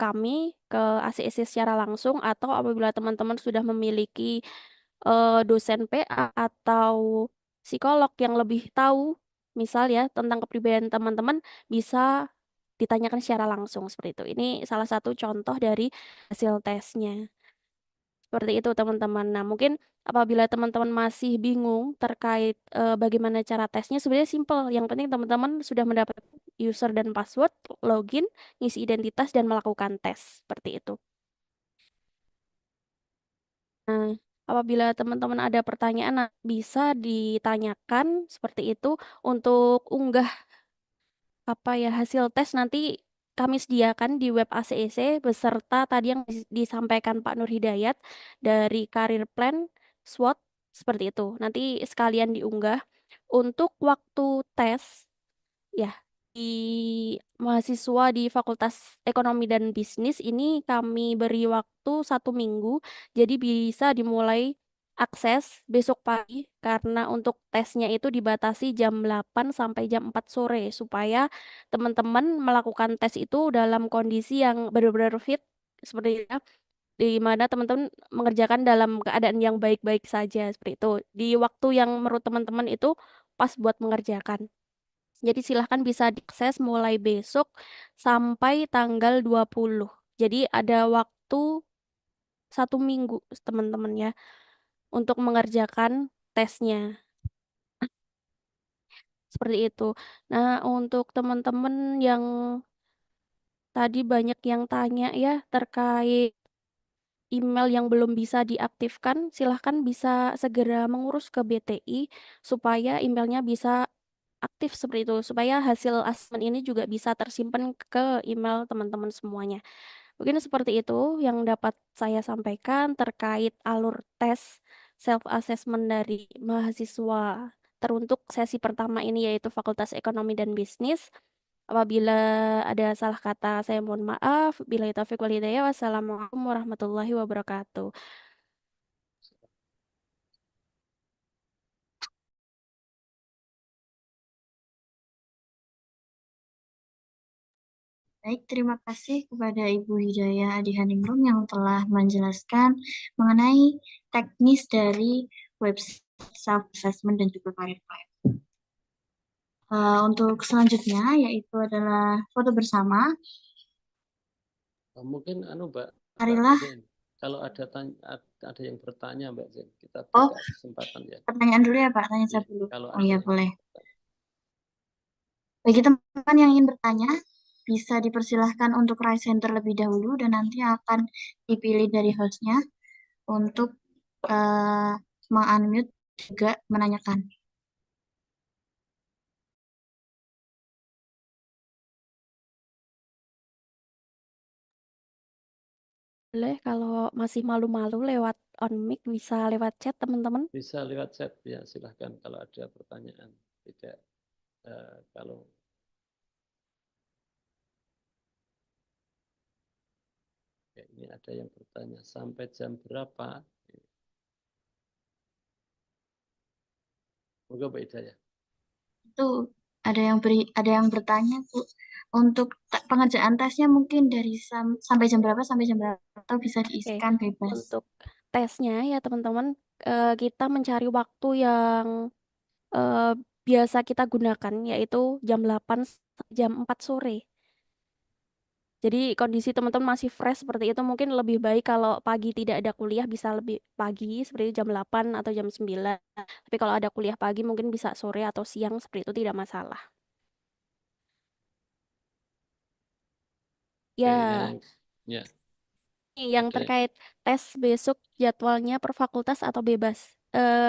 kami, ke ACEC secara langsung, atau apabila teman-teman sudah memiliki dosen PA atau psikolog yang lebih tahu, misal ya, tentang kepribadian teman-teman, bisa ditanyakan secara langsung seperti itu. Ini salah satu contoh dari hasil tesnya. Seperti itu teman-teman. Nah, mungkin apabila teman-teman masih bingung terkait bagaimana cara tesnya, sebenarnya simple. Yang penting teman-teman sudah mendapat user dan password, login, ngisi identitas, dan melakukan tes. Seperti itu. Nah, apabila teman-teman ada pertanyaan, bisa ditanyakan seperti itu. Untuk unggah hasil tes nanti kami sediakan di web ACEC beserta tadi yang disampaikan Pak Nur Hidayat dari Career Plan SWOT seperti itu. Nanti sekalian diunggah. Untuk waktu tes ya, di mahasiswa di Fakultas Ekonomi dan Bisnis ini kami beri waktu 1 minggu, jadi bisa dimulai akses besok pagi karena untuk tesnya itu dibatasi jam 8 sampai jam 4 sore supaya teman-teman melakukan tes itu dalam kondisi yang benar-benar fit seperti itu, di mana teman-teman mengerjakan dalam keadaan yang baik-baik saja seperti itu di waktu yang menurut teman-teman itu pas buat mengerjakan. Jadi silahkan bisa diakses mulai besok sampai tanggal 20. Jadi ada waktu 1 minggu teman-teman ya untuk mengerjakan tesnya. Seperti itu. Nah, untuk teman-teman yang tadi banyak yang tanya ya terkait email yang belum bisa diaktifkan, silahkan bisa segera mengurus ke BTI supaya emailnya bisa aktif seperti itu, supaya hasil asesmen ini juga bisa tersimpan ke email teman-teman semuanya. Mungkin seperti itu yang dapat saya sampaikan terkait alur tes self-assessment dari mahasiswa teruntuk sesi pertama ini yaitu Fakultas Ekonomi dan Bisnis. Apabila ada salah kata, saya mohon maaf. Billahi taufiq wal hidayah. Wassalamualaikum warahmatullahi wabarakatuh. Baik, terima kasih kepada Ibu Hidayah Adihaningrum yang telah menjelaskan mengenai teknis dari website self-assessment dan juga career plan. Untuk selanjutnya yaitu adalah foto bersama. Mungkin Mbak Marilah. Zen, kalau ada yang bertanya Mbak Zen, kita Oh, buka kesempatan ya. pertanyaan dulu ya Pak, tanya saya dulu. Kalau Oh iya, ada boleh. Bagi teman-teman yang ingin bertanya, bisa dipersilahkan untuk raise hand terlebih dahulu dan nanti akan dipilih dari hostnya untuk meng-unmute juga menanyakan. Boleh kalau masih malu-malu lewat on mic bisa lewat chat teman-teman. Bisa lewat chat ya, silahkan kalau ada pertanyaan. Tidak kalau Ya, ini ada yang bertanya sampai jam berapa? Moga Pak Hidayah. Itu ada yang bertanya Bu, untuk pengerjaan tesnya mungkin dari sampai jam berapa atau bisa diisikan bebas. Untuk tesnya ya teman-teman, kita mencari waktu yang biasa kita gunakan, yaitu jam 8 sampai jam 4 sore. Jadi kondisi teman-teman masih fresh seperti itu, mungkin lebih baik kalau pagi tidak ada kuliah bisa lebih pagi seperti jam 8 atau jam 9. Tapi kalau ada kuliah pagi mungkin bisa sore atau siang, seperti itu tidak masalah. Oke, Ya, ya. yang Oke. terkait tes besok jadwalnya per fakultas atau bebas.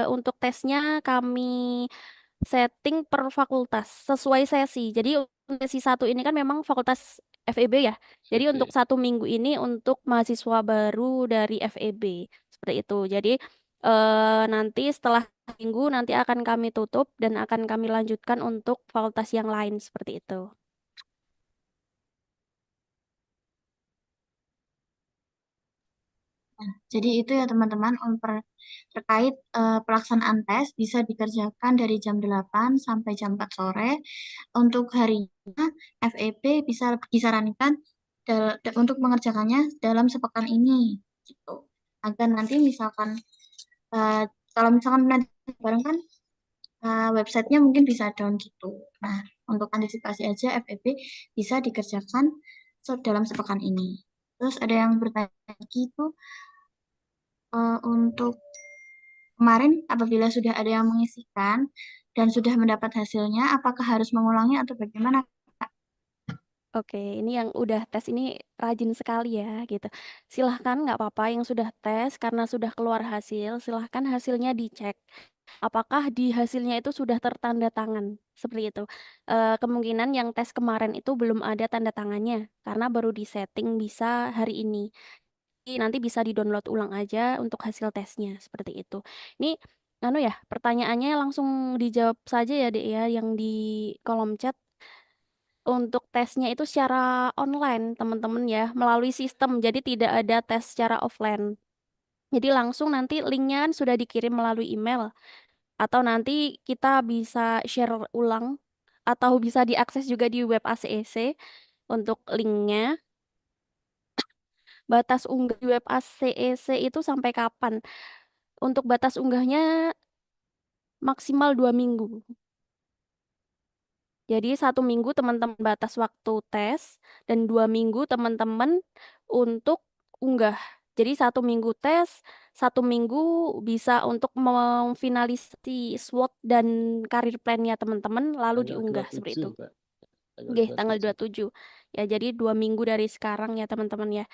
Untuk tesnya kami setting per fakultas sesuai sesi. Jadi untuk sesi 1 ini kan memang fakultas FEB ya. Jadi untuk 1 minggu ini untuk mahasiswa baru dari FEB. Seperti itu. Jadi nanti setelah minggu nanti akan kami tutup dan akan kami lanjutkan untuk fakultas yang lain seperti itu. Nah, jadi itu ya teman-teman terkait pelaksanaan tes bisa dikerjakan dari jam 8 sampai jam 4 sore. Untuk harinya FEB bisa disarankan untuk mengerjakannya dalam sepekan ini gitu. Agar nanti misalkan kalau misalkan nanti bareng kan websitenya mungkin bisa down gitu. Nah, untuk antisipasi aja FEB bisa dikerjakan dalam sepekan ini. Terus ada yang bertanya lagi itu untuk kemarin apabila sudah ada yang mengisikan dan sudah mendapat hasilnya, apakah harus mengulangi atau bagaimana? Oke, ini yang udah tes ini rajin sekali ya gitu. Silahkan nggak apa-apa yang sudah tes karena sudah keluar hasil, silahkan hasilnya dicek. Apakah di hasilnya itu sudah tertanda tangan seperti itu. Kemungkinan yang tes kemarin itu belum ada tanda tangannya karena baru disetting bisa hari ini. Jadi nanti bisa di-download ulang aja untuk hasil tesnya seperti itu. Ini anu ya, pertanyaannya langsung dijawab saja ya Dek ya yang di kolom chat. Untuk tesnya itu secara online, teman-teman ya, melalui sistem. Jadi tidak ada tes secara offline. Jadi langsung nanti linknya kan sudah dikirim melalui email. Atau nanti kita bisa share ulang. Atau bisa diakses juga di web ACEC untuk linknya. Batas unggah di web ACEC itu sampai kapan? Untuk batas unggahnya maksimal 2 minggu. Jadi 1 minggu teman-teman batas waktu tes dan 2 minggu teman-teman untuk unggah. Jadi 1 minggu tes, 1 minggu bisa untuk memfinalisasi SWOT dan karir plan-nya teman-teman lalu Tanggal diunggah 27, seperti itu. Mbak. Oke, tanggal 27. Ya, jadi 2 minggu dari sekarang ya teman-teman ya.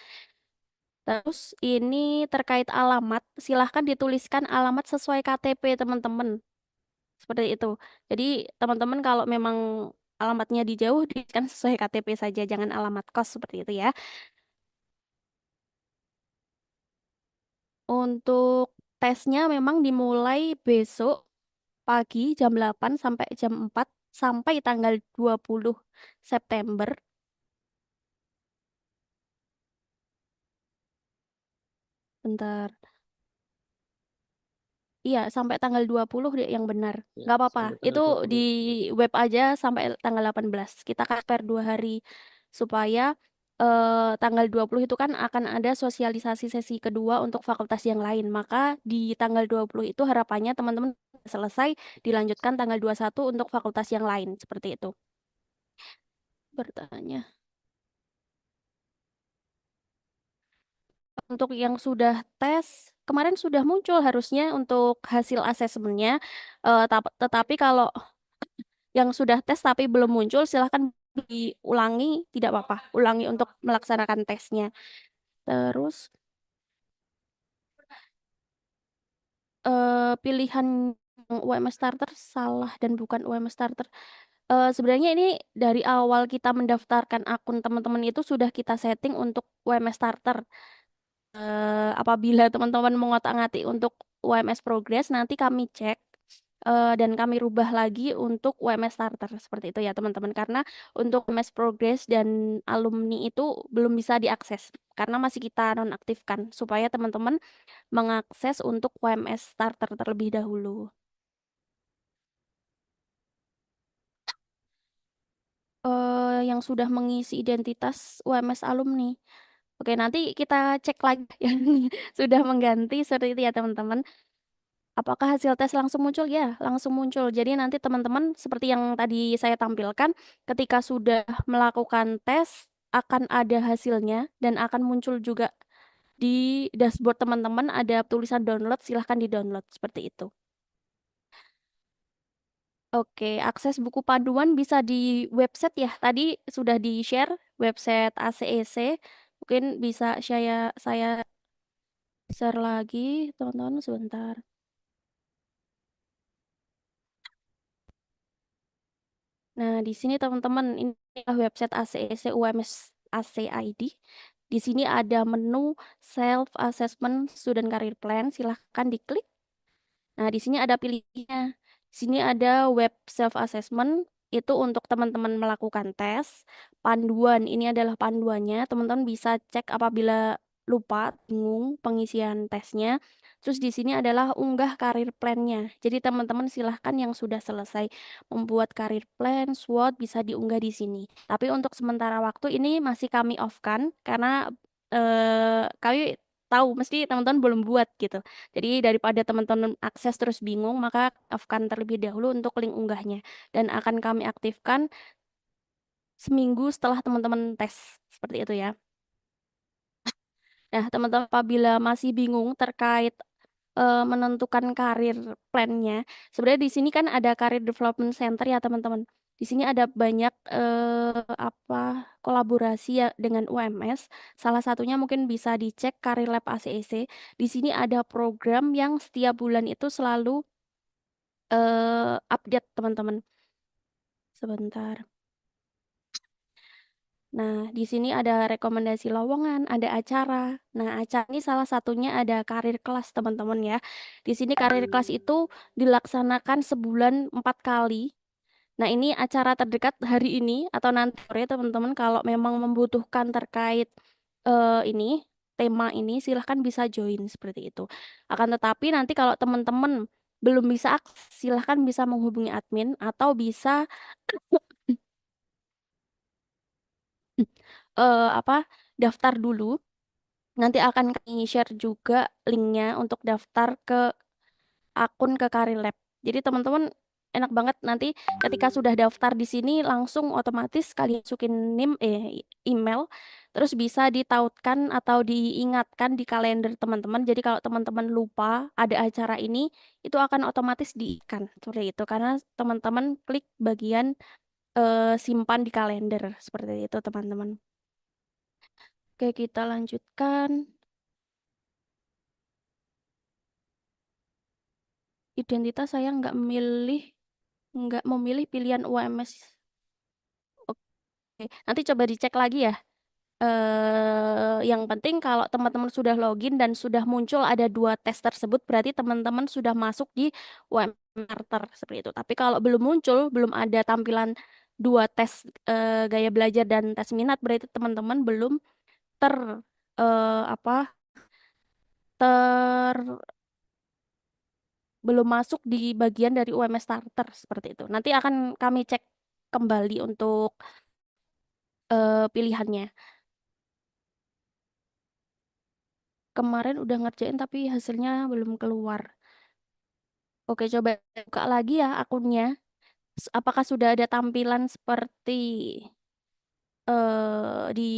Terus ini terkait alamat, silahkan dituliskan alamat sesuai KTP teman-teman. Seperti itu. Jadi teman-teman kalau memang alamatnya di jauh, kan sesuai KTP saja, jangan alamat kos seperti itu ya. Untuk tesnya memang dimulai besok pagi jam 8 sampai jam 4 sampai tanggal 20 September. Bentar. Iya, sampai tanggal 20 deh yang benar. Ya, Nggak apa-apa. sampai tanggal Itu 20. di web aja sampai tanggal 18. Kita prepare 2 hari supaya tanggal 20 itu kan akan ada sosialisasi sesi kedua untuk fakultas yang lain. Maka di tanggal 20 itu harapannya teman-teman selesai dilanjutkan tanggal 21 untuk fakultas yang lain. Seperti itu. Bertanya. Untuk yang sudah tes, kemarin sudah muncul harusnya untuk hasil asesmennya. Tetapi kalau yang sudah tes tapi belum muncul, silahkan diulangi, tidak apa-apa. Ulangi untuk melaksanakan tesnya. Terus, pilihan UMS Starter salah dan bukan UMS Starter. Sebenarnya ini dari awal kita mendaftarkan akun teman-teman itu sudah kita setting untuk UMS Starter. Apabila teman-teman mengotak-ngatik untuk UMS Progress, nanti kami cek dan kami rubah lagi untuk UMS Starter seperti itu ya teman-teman. Karena untuk UMS Progress dan alumni itu belum bisa diakses karena masih kita nonaktifkan supaya teman-teman mengakses untuk UMS Starter terlebih dahulu. Yang sudah mengisi identitas UMS alumni. Oke, nanti kita cek lagi yang sudah mengganti seperti itu ya teman-teman. Apakah hasil tes langsung muncul? Ya, langsung muncul. Jadi nanti teman-teman seperti yang tadi saya tampilkan, ketika sudah melakukan tes akan ada hasilnya dan akan muncul juga di dashboard teman-teman ada tulisan download, silahkan di-download seperti itu. Oke, akses buku panduan bisa di website ya. Tadi sudah di-share website ACEC. Mungkin bisa saya share lagi, teman-teman sebentar. Nah, di sini teman-teman ini website ACEC UMS ACID. Di sini ada menu Self Assessment Student Career Plan, silahkan diklik. Nah, di sini ada pilihnya. Di sini ada web self assessment itu untuk teman-teman melakukan tes. Panduan ini adalah panduannya. Teman-teman bisa cek apabila lupa, bingung pengisian tesnya. Terus di sini adalah unggah karir plan-nya. Jadi teman-teman silahkan yang sudah selesai membuat karir plan, SWOT bisa diunggah di sini. Tapi untuk sementara waktu ini masih kami off-kan karena kami tahu mesti teman-teman belum buat gitu. Jadi daripada teman-teman akses terus bingung, maka off-kan terlebih dahulu untuk link unggahnya. Dan akan kami aktifkan seminggu setelah teman-teman tes. Seperti itu ya. Nah, teman-teman apabila masih bingung terkait menentukan karir plan-nya, sebenarnya di sini kan ada Career Development Center ya teman-teman. Di sini ada banyak kolaborasi ya dengan UMS. Salah satunya mungkin bisa dicek Career Lab ACEC. Di sini ada program yang setiap bulan itu selalu update teman-teman. Sebentar. Nah, di sini ada rekomendasi lowongan, ada acara. Nah, acara ini salah satunya ada karir kelas, teman-teman ya. Di sini karir kelas itu dilaksanakan sebulan 4 kali. Nah, ini acara terdekat hari ini atau nanti sore, teman-teman. Kalau memang membutuhkan terkait ini, tema ini, silahkan bisa join seperti itu. Akan tetapi nanti kalau teman-teman belum bisa akses, silahkan bisa menghubungi admin atau bisa daftar dulu. Nanti akan kami share juga linknya untuk daftar ke akun ke Career Lab. Jadi teman-teman enak banget nanti ketika sudah daftar di sini langsung otomatis kalian masukin email terus bisa ditautkan atau diingatkan di kalender teman-teman. Jadi kalau teman-teman lupa ada acara ini itu akan otomatis diingatkan seperti itu karena teman-teman klik bagian simpan di kalender seperti itu teman-teman. Oke, kita lanjutkan. Identitas saya nggak memilih pilihan UMS. Oke, nanti coba dicek lagi ya. Yang penting kalau teman-teman sudah login dan sudah muncul ada 2 tes tersebut, berarti teman-teman sudah masuk di UMS Starter seperti itu. Tapi kalau belum muncul, belum ada tampilan 2 tes gaya belajar dan tes minat, berarti teman-teman belum ter belum masuk di bagian dari UMS Starter seperti itu. Nanti akan kami cek kembali untuk pilihannya. Kemarin udah ngerjain tapi hasilnya belum keluar. Oke, coba buka lagi ya akunnya. Apakah sudah ada tampilan seperti di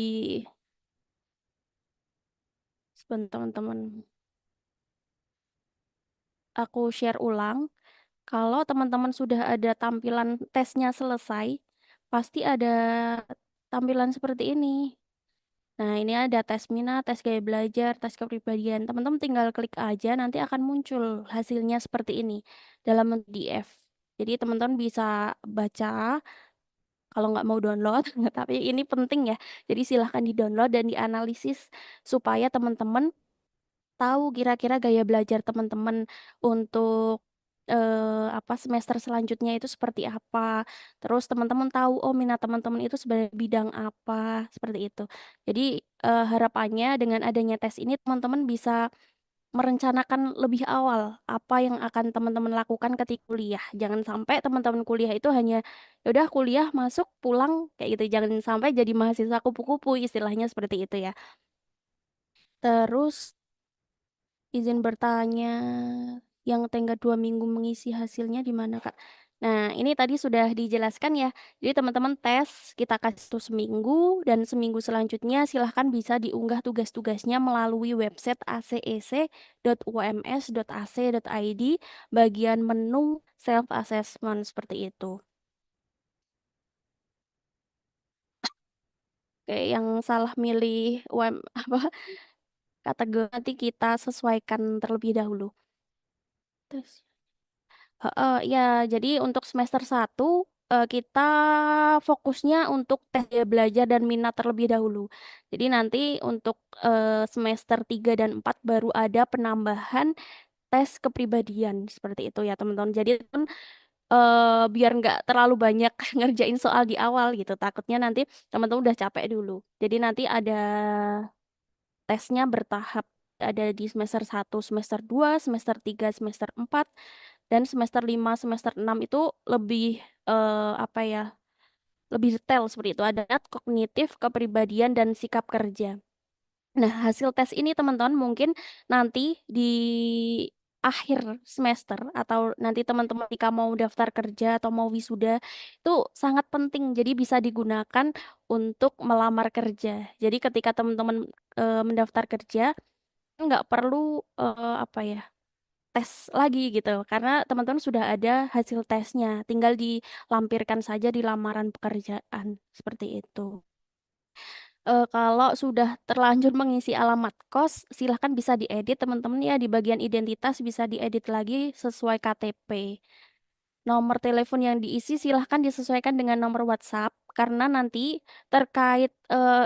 sebentar teman-teman. Aku share ulang. Kalau teman-teman sudah ada tampilan tesnya selesai, pasti ada tampilan seperti ini. Nah, ini ada tes minat, tes gaya belajar, tes kepribadian. Teman-teman tinggal klik aja, nanti akan muncul hasilnya seperti ini dalam PDF. Jadi teman-teman bisa baca kalau nggak mau download, tapi ini penting ya. Jadi silahkan di-download dan dianalisis supaya teman-teman tahu kira-kira gaya belajar teman-teman untuk semester selanjutnya itu seperti apa. Terus teman-teman tahu, oh minat teman-teman itu sebenarnya bidang apa, seperti itu. Jadi harapannya dengan adanya tes ini teman-teman bisa merencanakan lebih awal apa yang akan teman-teman lakukan ketika kuliah. Jangan sampai teman-teman kuliah itu hanya ya udah kuliah masuk pulang kayak gitu. Jangan sampai jadi mahasiswa kupu-kupu istilahnya seperti itu ya. Terus izin bertanya, yang tenggat 2 minggu mengisi hasilnya di mana, Kak? Nah, ini tadi sudah dijelaskan ya. Jadi teman-teman tes, kita kasih tuh seminggu, dan seminggu selanjutnya silahkan bisa diunggah tugas-tugasnya melalui website acec.ums.ac.id bagian menu self-assessment seperti itu. Oke, yang salah milih kategori nanti kita sesuaikan terlebih dahulu. Terus. Ya, jadi untuk semester 1 kita fokusnya untuk tes daya belajar dan minat terlebih dahulu. Jadi nanti untuk semester 3 dan 4 baru ada penambahan tes kepribadian seperti itu ya teman-teman. Jadi biar nggak terlalu banyak ngerjain soal di awal gitu. Takutnya nanti teman-teman udah capek dulu. Jadi nanti ada tesnya bertahap. Ada di semester 1, semester 2, semester 3, semester 4, dan semester 5, semester 6 itu lebih lebih detail seperti itu. Ada kognitif, kepribadian, dan sikap kerja. Nah, hasil tes ini teman-teman mungkin nanti di akhir semester atau nanti teman-teman jika mau daftar kerja atau mau wisuda itu sangat penting. Jadi bisa digunakan untuk melamar kerja. Jadi ketika teman-teman mendaftar kerja nggak perlu tes lagi gitu karena teman-teman sudah ada hasil tesnya, tinggal dilampirkan saja di lamaran pekerjaan seperti itu. Kalau sudah terlanjur mengisi alamat kos, silahkan bisa diedit teman-teman ya, di bagian identitas bisa diedit lagi sesuai KTP. Nomor telepon yang diisi silahkan disesuaikan dengan nomor WhatsApp karena nanti terkait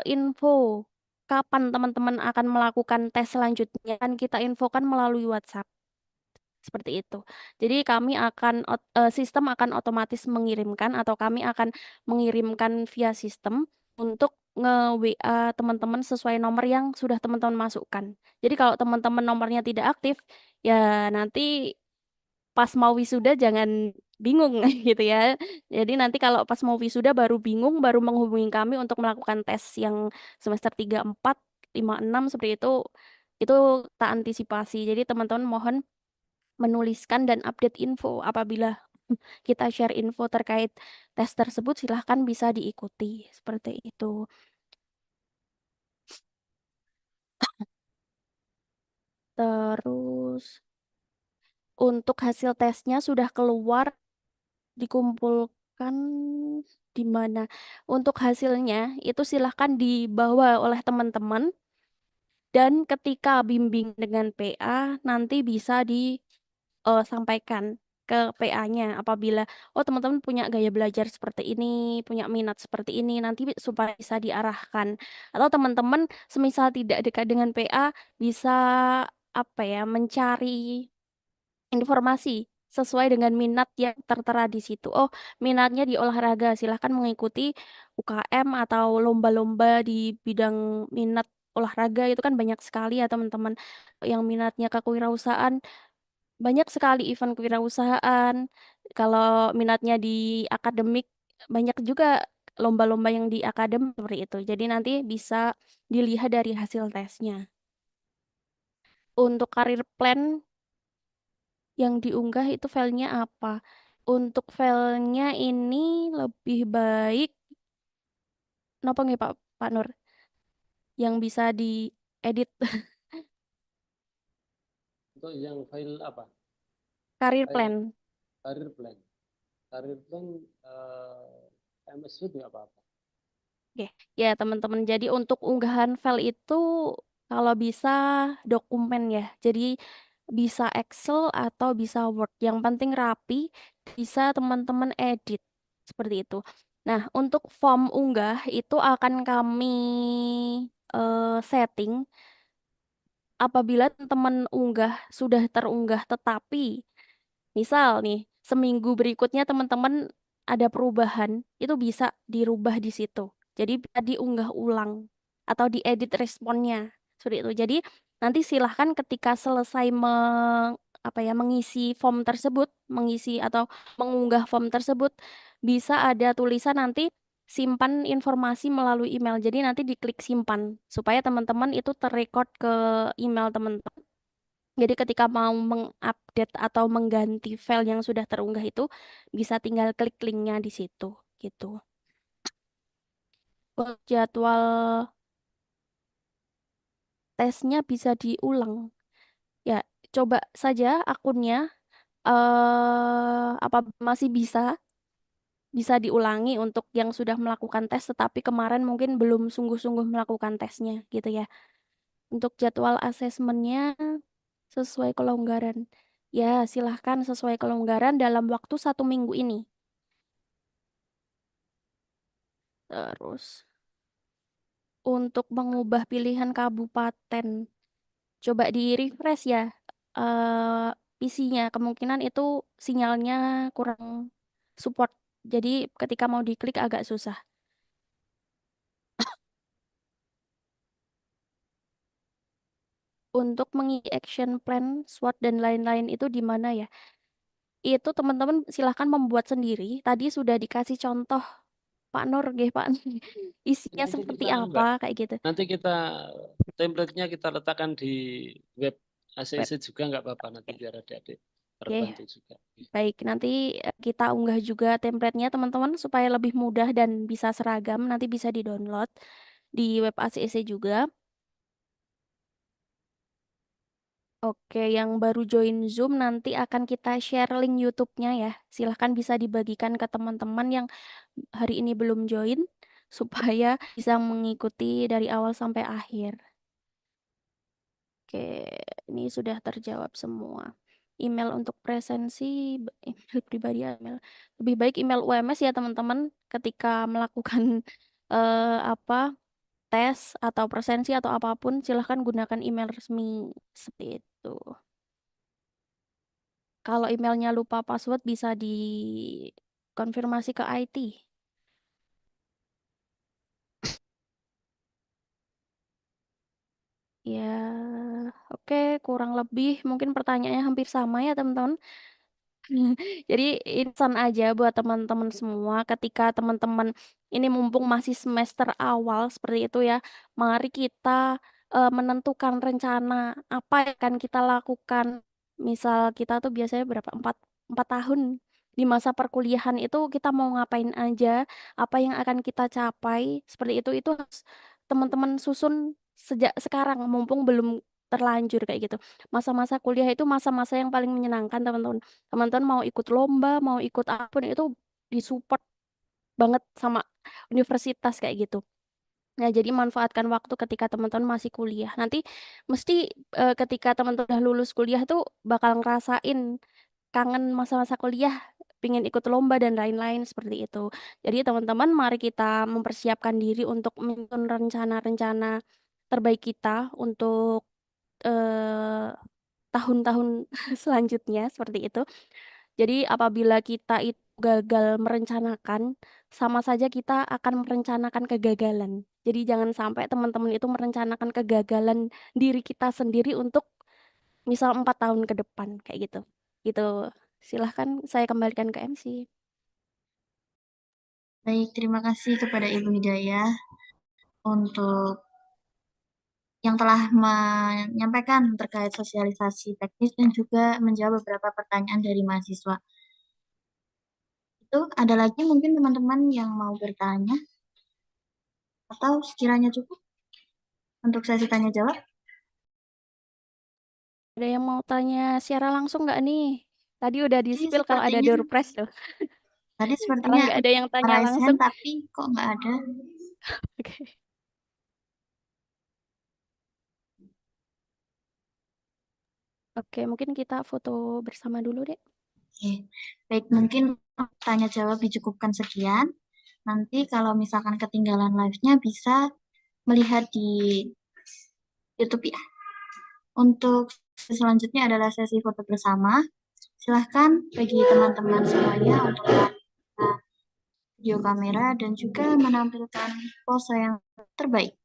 info kapan teman-teman akan melakukan tes selanjutnya kan kita infokan melalui WhatsApp. Seperti itu. Jadi sistem akan otomatis mengirimkan atau kami akan mengirimkan via sistem untuk nge-WA teman-teman sesuai nomor yang sudah teman-teman masukkan. Jadi kalau teman-teman nomornya tidak aktif, ya nanti pas mau wisuda jangan bingung gitu ya. Jadi nanti kalau pas mau wisuda baru bingung, baru menghubungi kami untuk melakukan tes yang semester 3, 4, 5, 6 seperti itu tak antisipasi. Jadi teman-teman mohon menuliskan dan update info apabila kita share info terkait tes tersebut silahkan bisa diikuti seperti itu. Terus untuk hasil tesnya sudah keluar dikumpulkan di mana? Untuk hasilnya itu silahkan dibawa oleh teman-teman dan ketika bimbing dengan PA nanti bisa disampaikan ke PA-nya apabila teman-teman punya gaya belajar seperti ini, punya minat seperti ini, nanti supaya bisa diarahkan. Atau teman-teman semisal tidak dekat dengan PA bisa mencari informasi sesuai dengan minat yang tertera di situ. Oh, minatnya di olahraga, silahkan mengikuti UKM atau lomba-lomba di bidang minat olahraga itu kan banyak sekali ya teman-teman. Yang minatnya ke kewirausahaan banyak sekali event kewirausahaan. Kalau minatnya di akademik, banyak juga lomba-lomba yang di akademik seperti itu. Jadi nanti bisa dilihat dari hasil tesnya. Untuk karir plan yang diunggah itu filenya apa? Untuk filenya ini lebih baik, kenapa nggih Pak Nur? Yang bisa diedit Untuk yang file apa? karir plan. Karir plan. Karir plan MS Word nggak apa-apa. Oke, ya teman-teman. Jadi untuk unggahan file itu kalau bisa dokumen ya. Jadi bisa Excel atau bisa Word. Yang penting rapi, bisa teman-teman edit seperti itu. Nah, untuk form unggah itu akan kami setting apabila teman unggah sudah terunggah tetapi Misal nih, seminggu berikutnya teman-teman ada perubahan, itu bisa dirubah di situ. Jadi bisa diunggah ulang atau diedit responnya. Seperti itu. Jadi nanti silahkan ketika selesai mengisi form tersebut, mengisi atau mengunggah form tersebut, bisa ada tulisan nanti simpan informasi melalui email. Jadi nanti diklik simpan supaya teman-teman itu terrecord ke email teman-teman. Jadi ketika mau mengupdate atau mengganti file yang sudah terunggah itu bisa tinggal klik linknya di situ gitu. Untuk jadwal tesnya bisa diulang. Ya, coba saja akunnya apa masih bisa diulangi untuk yang sudah melakukan tes tetapi kemarin mungkin belum sungguh-sungguh melakukan tesnya gitu ya. Untuk jadwal asesmennya sesuai kelonggaran. Ya, silahkan sesuai kelonggaran dalam waktu 1 minggu ini. Terus, untuk mengubah pilihan kabupaten, coba di-refresh ya PC-nya. Kemungkinan itu sinyalnya kurang support. Jadi ketika mau diklik agak susah. Untuk mengisi action plan, SWOT, dan lain-lain itu di mana ya? Itu teman-teman silahkan membuat sendiri. Tadi sudah dikasih contoh Pak Nur, nggih Pak. Isinya Nanti seperti kita, apa Mbak, kayak gitu. nanti kita template-nya kita letakkan di web Web. ACC juga nggak apa-apa, nanti biar adik-adik Oke, terbantu juga. baik. Nanti kita unggah juga template-nya teman-teman supaya lebih mudah dan bisa seragam. Nanti bisa di-download di web ACC juga. Oke, yang baru join Zoom nanti akan kita share link YouTube-nya ya. Silahkan bisa dibagikan ke teman-teman yang hari ini belum join supaya bisa mengikuti dari awal sampai akhir. Oke, ini sudah terjawab semua. Email untuk presensi, email pribadi, email. Lebih baik email UMS ya teman-teman ketika melakukan apa tes atau presensi atau apapun, silahkan gunakan email resmi seperti itu. Kalau emailnya lupa password bisa dikonfirmasi ke IT. Ya, oke, kurang lebih mungkin pertanyaannya hampir sama ya teman-teman. Jadi insan aja buat teman-teman semua ketika teman-teman ini mumpung masih semester awal seperti itu ya, mari kita menentukan rencana apa yang akan kita lakukan. Misal kita tuh biasanya berapa? 4 tahun di masa perkuliahan itu kita mau ngapain aja, apa yang akan kita capai, seperti itu harus teman-teman susun sejak sekarang mumpung belum terlanjur kayak gitu. Masa-masa kuliah itu masa-masa yang paling menyenangkan teman-teman. Teman-teman mau ikut lomba, mau ikut apapun itu disupport banget sama universitas kayak gitu. Nah, jadi manfaatkan waktu ketika teman-teman masih kuliah. Nanti mesti ketika teman-teman udah lulus kuliah tuh bakal ngerasain kangen masa-masa kuliah, pingin ikut lomba dan lain-lain seperti itu. Jadi teman-teman mari kita mempersiapkan diri untuk menyusun rencana-rencana terbaik kita untuk eh, tahun-tahun selanjutnya seperti itu. Jadi apabila kita itu gagal merencanakan, sama saja kita akan merencanakan kegagalan. Jadi jangan sampai teman-teman itu merencanakan kegagalan diri kita sendiri untuk misal 4 tahun ke depan kayak gitu. Gitu. Silahkan saya kembalikan ke MC. Baik, terima kasih kepada Ibu Hidayah untuk yang telah menyampaikan terkait sosialisasi teknis dan juga menjawab beberapa pertanyaan dari mahasiswa. Itu ada lagi mungkin teman-teman yang mau bertanya atau sekiranya cukup untuk sesi tanya jawab? Ada yang mau tanya secara langsung nggak nih? Tadi udah di-spill kalau ada sepertinya door prize tuh. Tadi Sekarang sepertinya nggak ada yang tanya raise langsung. hand, tapi kok nggak ada. Oke. Oke, mungkin kita foto bersama dulu deh. Oke, baik, mungkin tanya jawab dicukupkan sekian. Nanti kalau misalkan ketinggalan live-nya bisa melihat di YouTube ya. Untuk selanjutnya adalah sesi foto bersama. Silahkan bagi teman-teman semuanya untuk membuka video kamera dan juga menampilkan pose yang terbaik.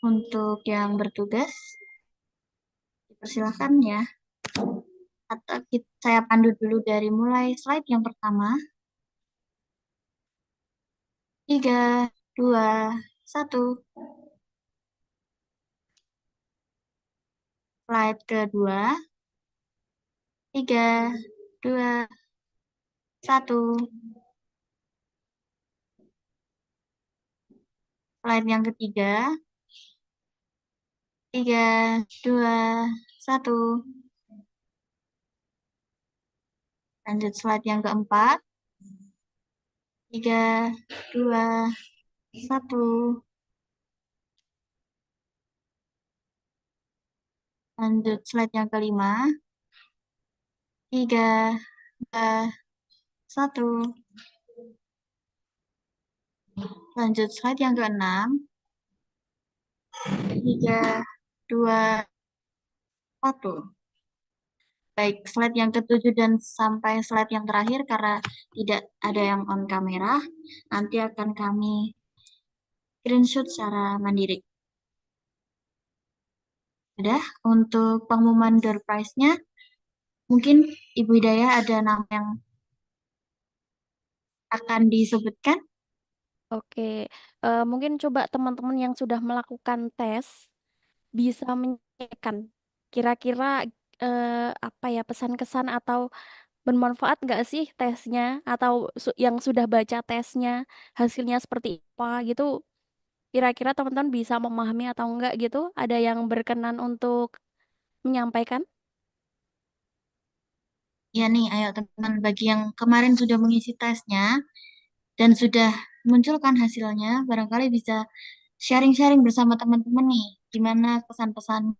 Untuk yang bertugas, dipersilahkan ya. Atau saya pandu dulu dari mulai slide yang pertama. 3, 2, 1. Slide kedua. 3, 2, 1. Slide yang ketiga. 3, 2, 1. Lanjut slide yang keempat. 3, 2, 1. Lanjut slide yang kelima. 3, 2, 1. Lanjut slide yang keenam. 3, 2, 1. Baik, slide yang ketujuh dan sampai slide yang terakhir karena tidak ada yang on kamera, nanti akan kami screenshot secara mandiri. Sudah, untuk pengumuman door prize-nya, mungkin Ibu Hidayah ada nama yang akan disebutkan? Oke, mungkin coba teman-teman yang sudah melakukan tes bisa menyampaikan kira-kira apa ya pesan-kesan atau bermanfaat nggak sih tesnya atau yang sudah baca tesnya hasilnya seperti apa gitu. Kira-kira teman-teman bisa memahami atau enggak gitu? Ada yang berkenan untuk menyampaikan? Ya nih, ayo teman, bagi yang kemarin sudah mengisi tesnya dan sudah munculkan hasilnya, barangkali bisa sharing-sharing bersama teman-teman nih, gimana pesan-pesan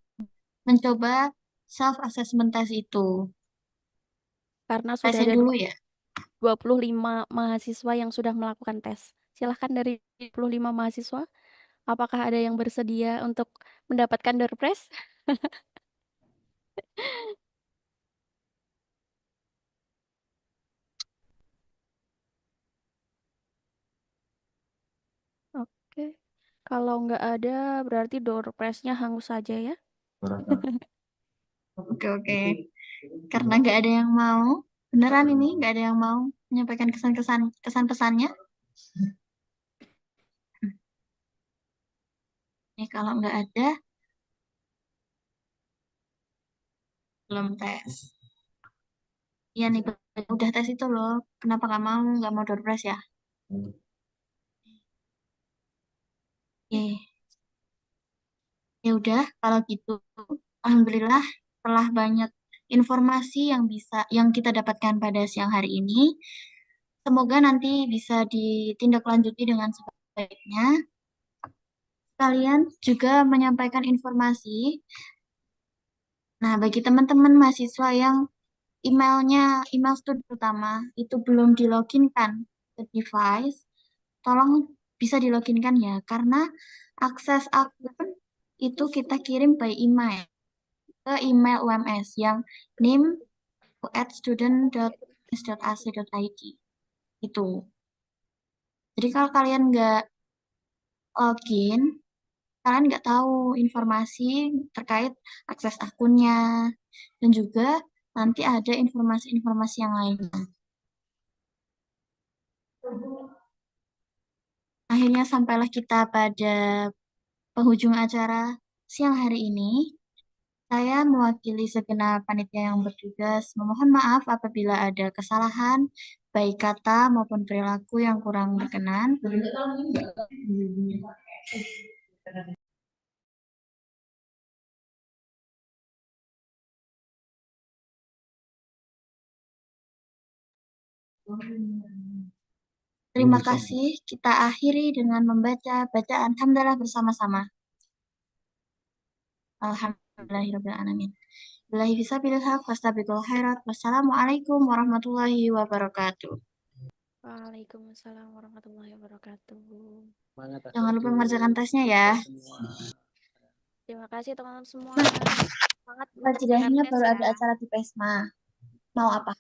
mencoba self-assessment test itu. Karena sudah Tesnya ada dulu ya. 25 mahasiswa yang sudah melakukan tes. Silahkan dari 25 mahasiswa, apakah ada yang bersedia untuk mendapatkan door prize? Oke, kalau nggak ada berarti door prize-nya hangus saja ya. Oke. Karena nggak ada yang mau, beneran ini nggak ada yang mau menyampaikan kesan-pesannya. Nih kalau nggak ada, belum tes. Iya nih, udah tes itu loh. Kenapa nggak mau door prize ya? Oke. Ya udah, kalau gitu, alhamdulillah telah banyak informasi yang kita dapatkan pada siang hari ini. Semoga nanti bisa ditindaklanjuti dengan sebaiknya. Kalian juga menyampaikan informasi. Nah, bagi teman-teman mahasiswa yang email studi utama itu belum diloginkan ke device, tolong bisa diloginkan ya, karena akses akun itu kita kirim by email ke email UMS yang nim@student.ums.ac.id itu. Jadi kalau kalian nggak login, kalian nggak tahu informasi terkait akses akunnya dan juga nanti ada informasi-informasi yang lainnya. Akhirnya sampailah kita pada penghujung acara siang hari ini. Saya mewakili segenap panitia yang bertugas memohon maaf apabila ada kesalahan, baik kata maupun perilaku yang kurang berkenan. Terima kasih. Kita akhiri dengan membaca bacaan hamdalah bersama-sama. Alhamdulillahirrahmanirrahim. Billahi fisabilillah, wastabiqul khairat. Wassalamualaikum warahmatullahi wabarakatuh. Waalaikumsalam warahmatullahi wabarakatuh. Semangat Jangan lupa adik-adik. mengerjakan tesnya ya. Semua. Terima kasih teman-teman semua. Nah, Semangat Pak mengerjakan Cidahnya tes baru ya. ada acara di PESMA. Mau apa?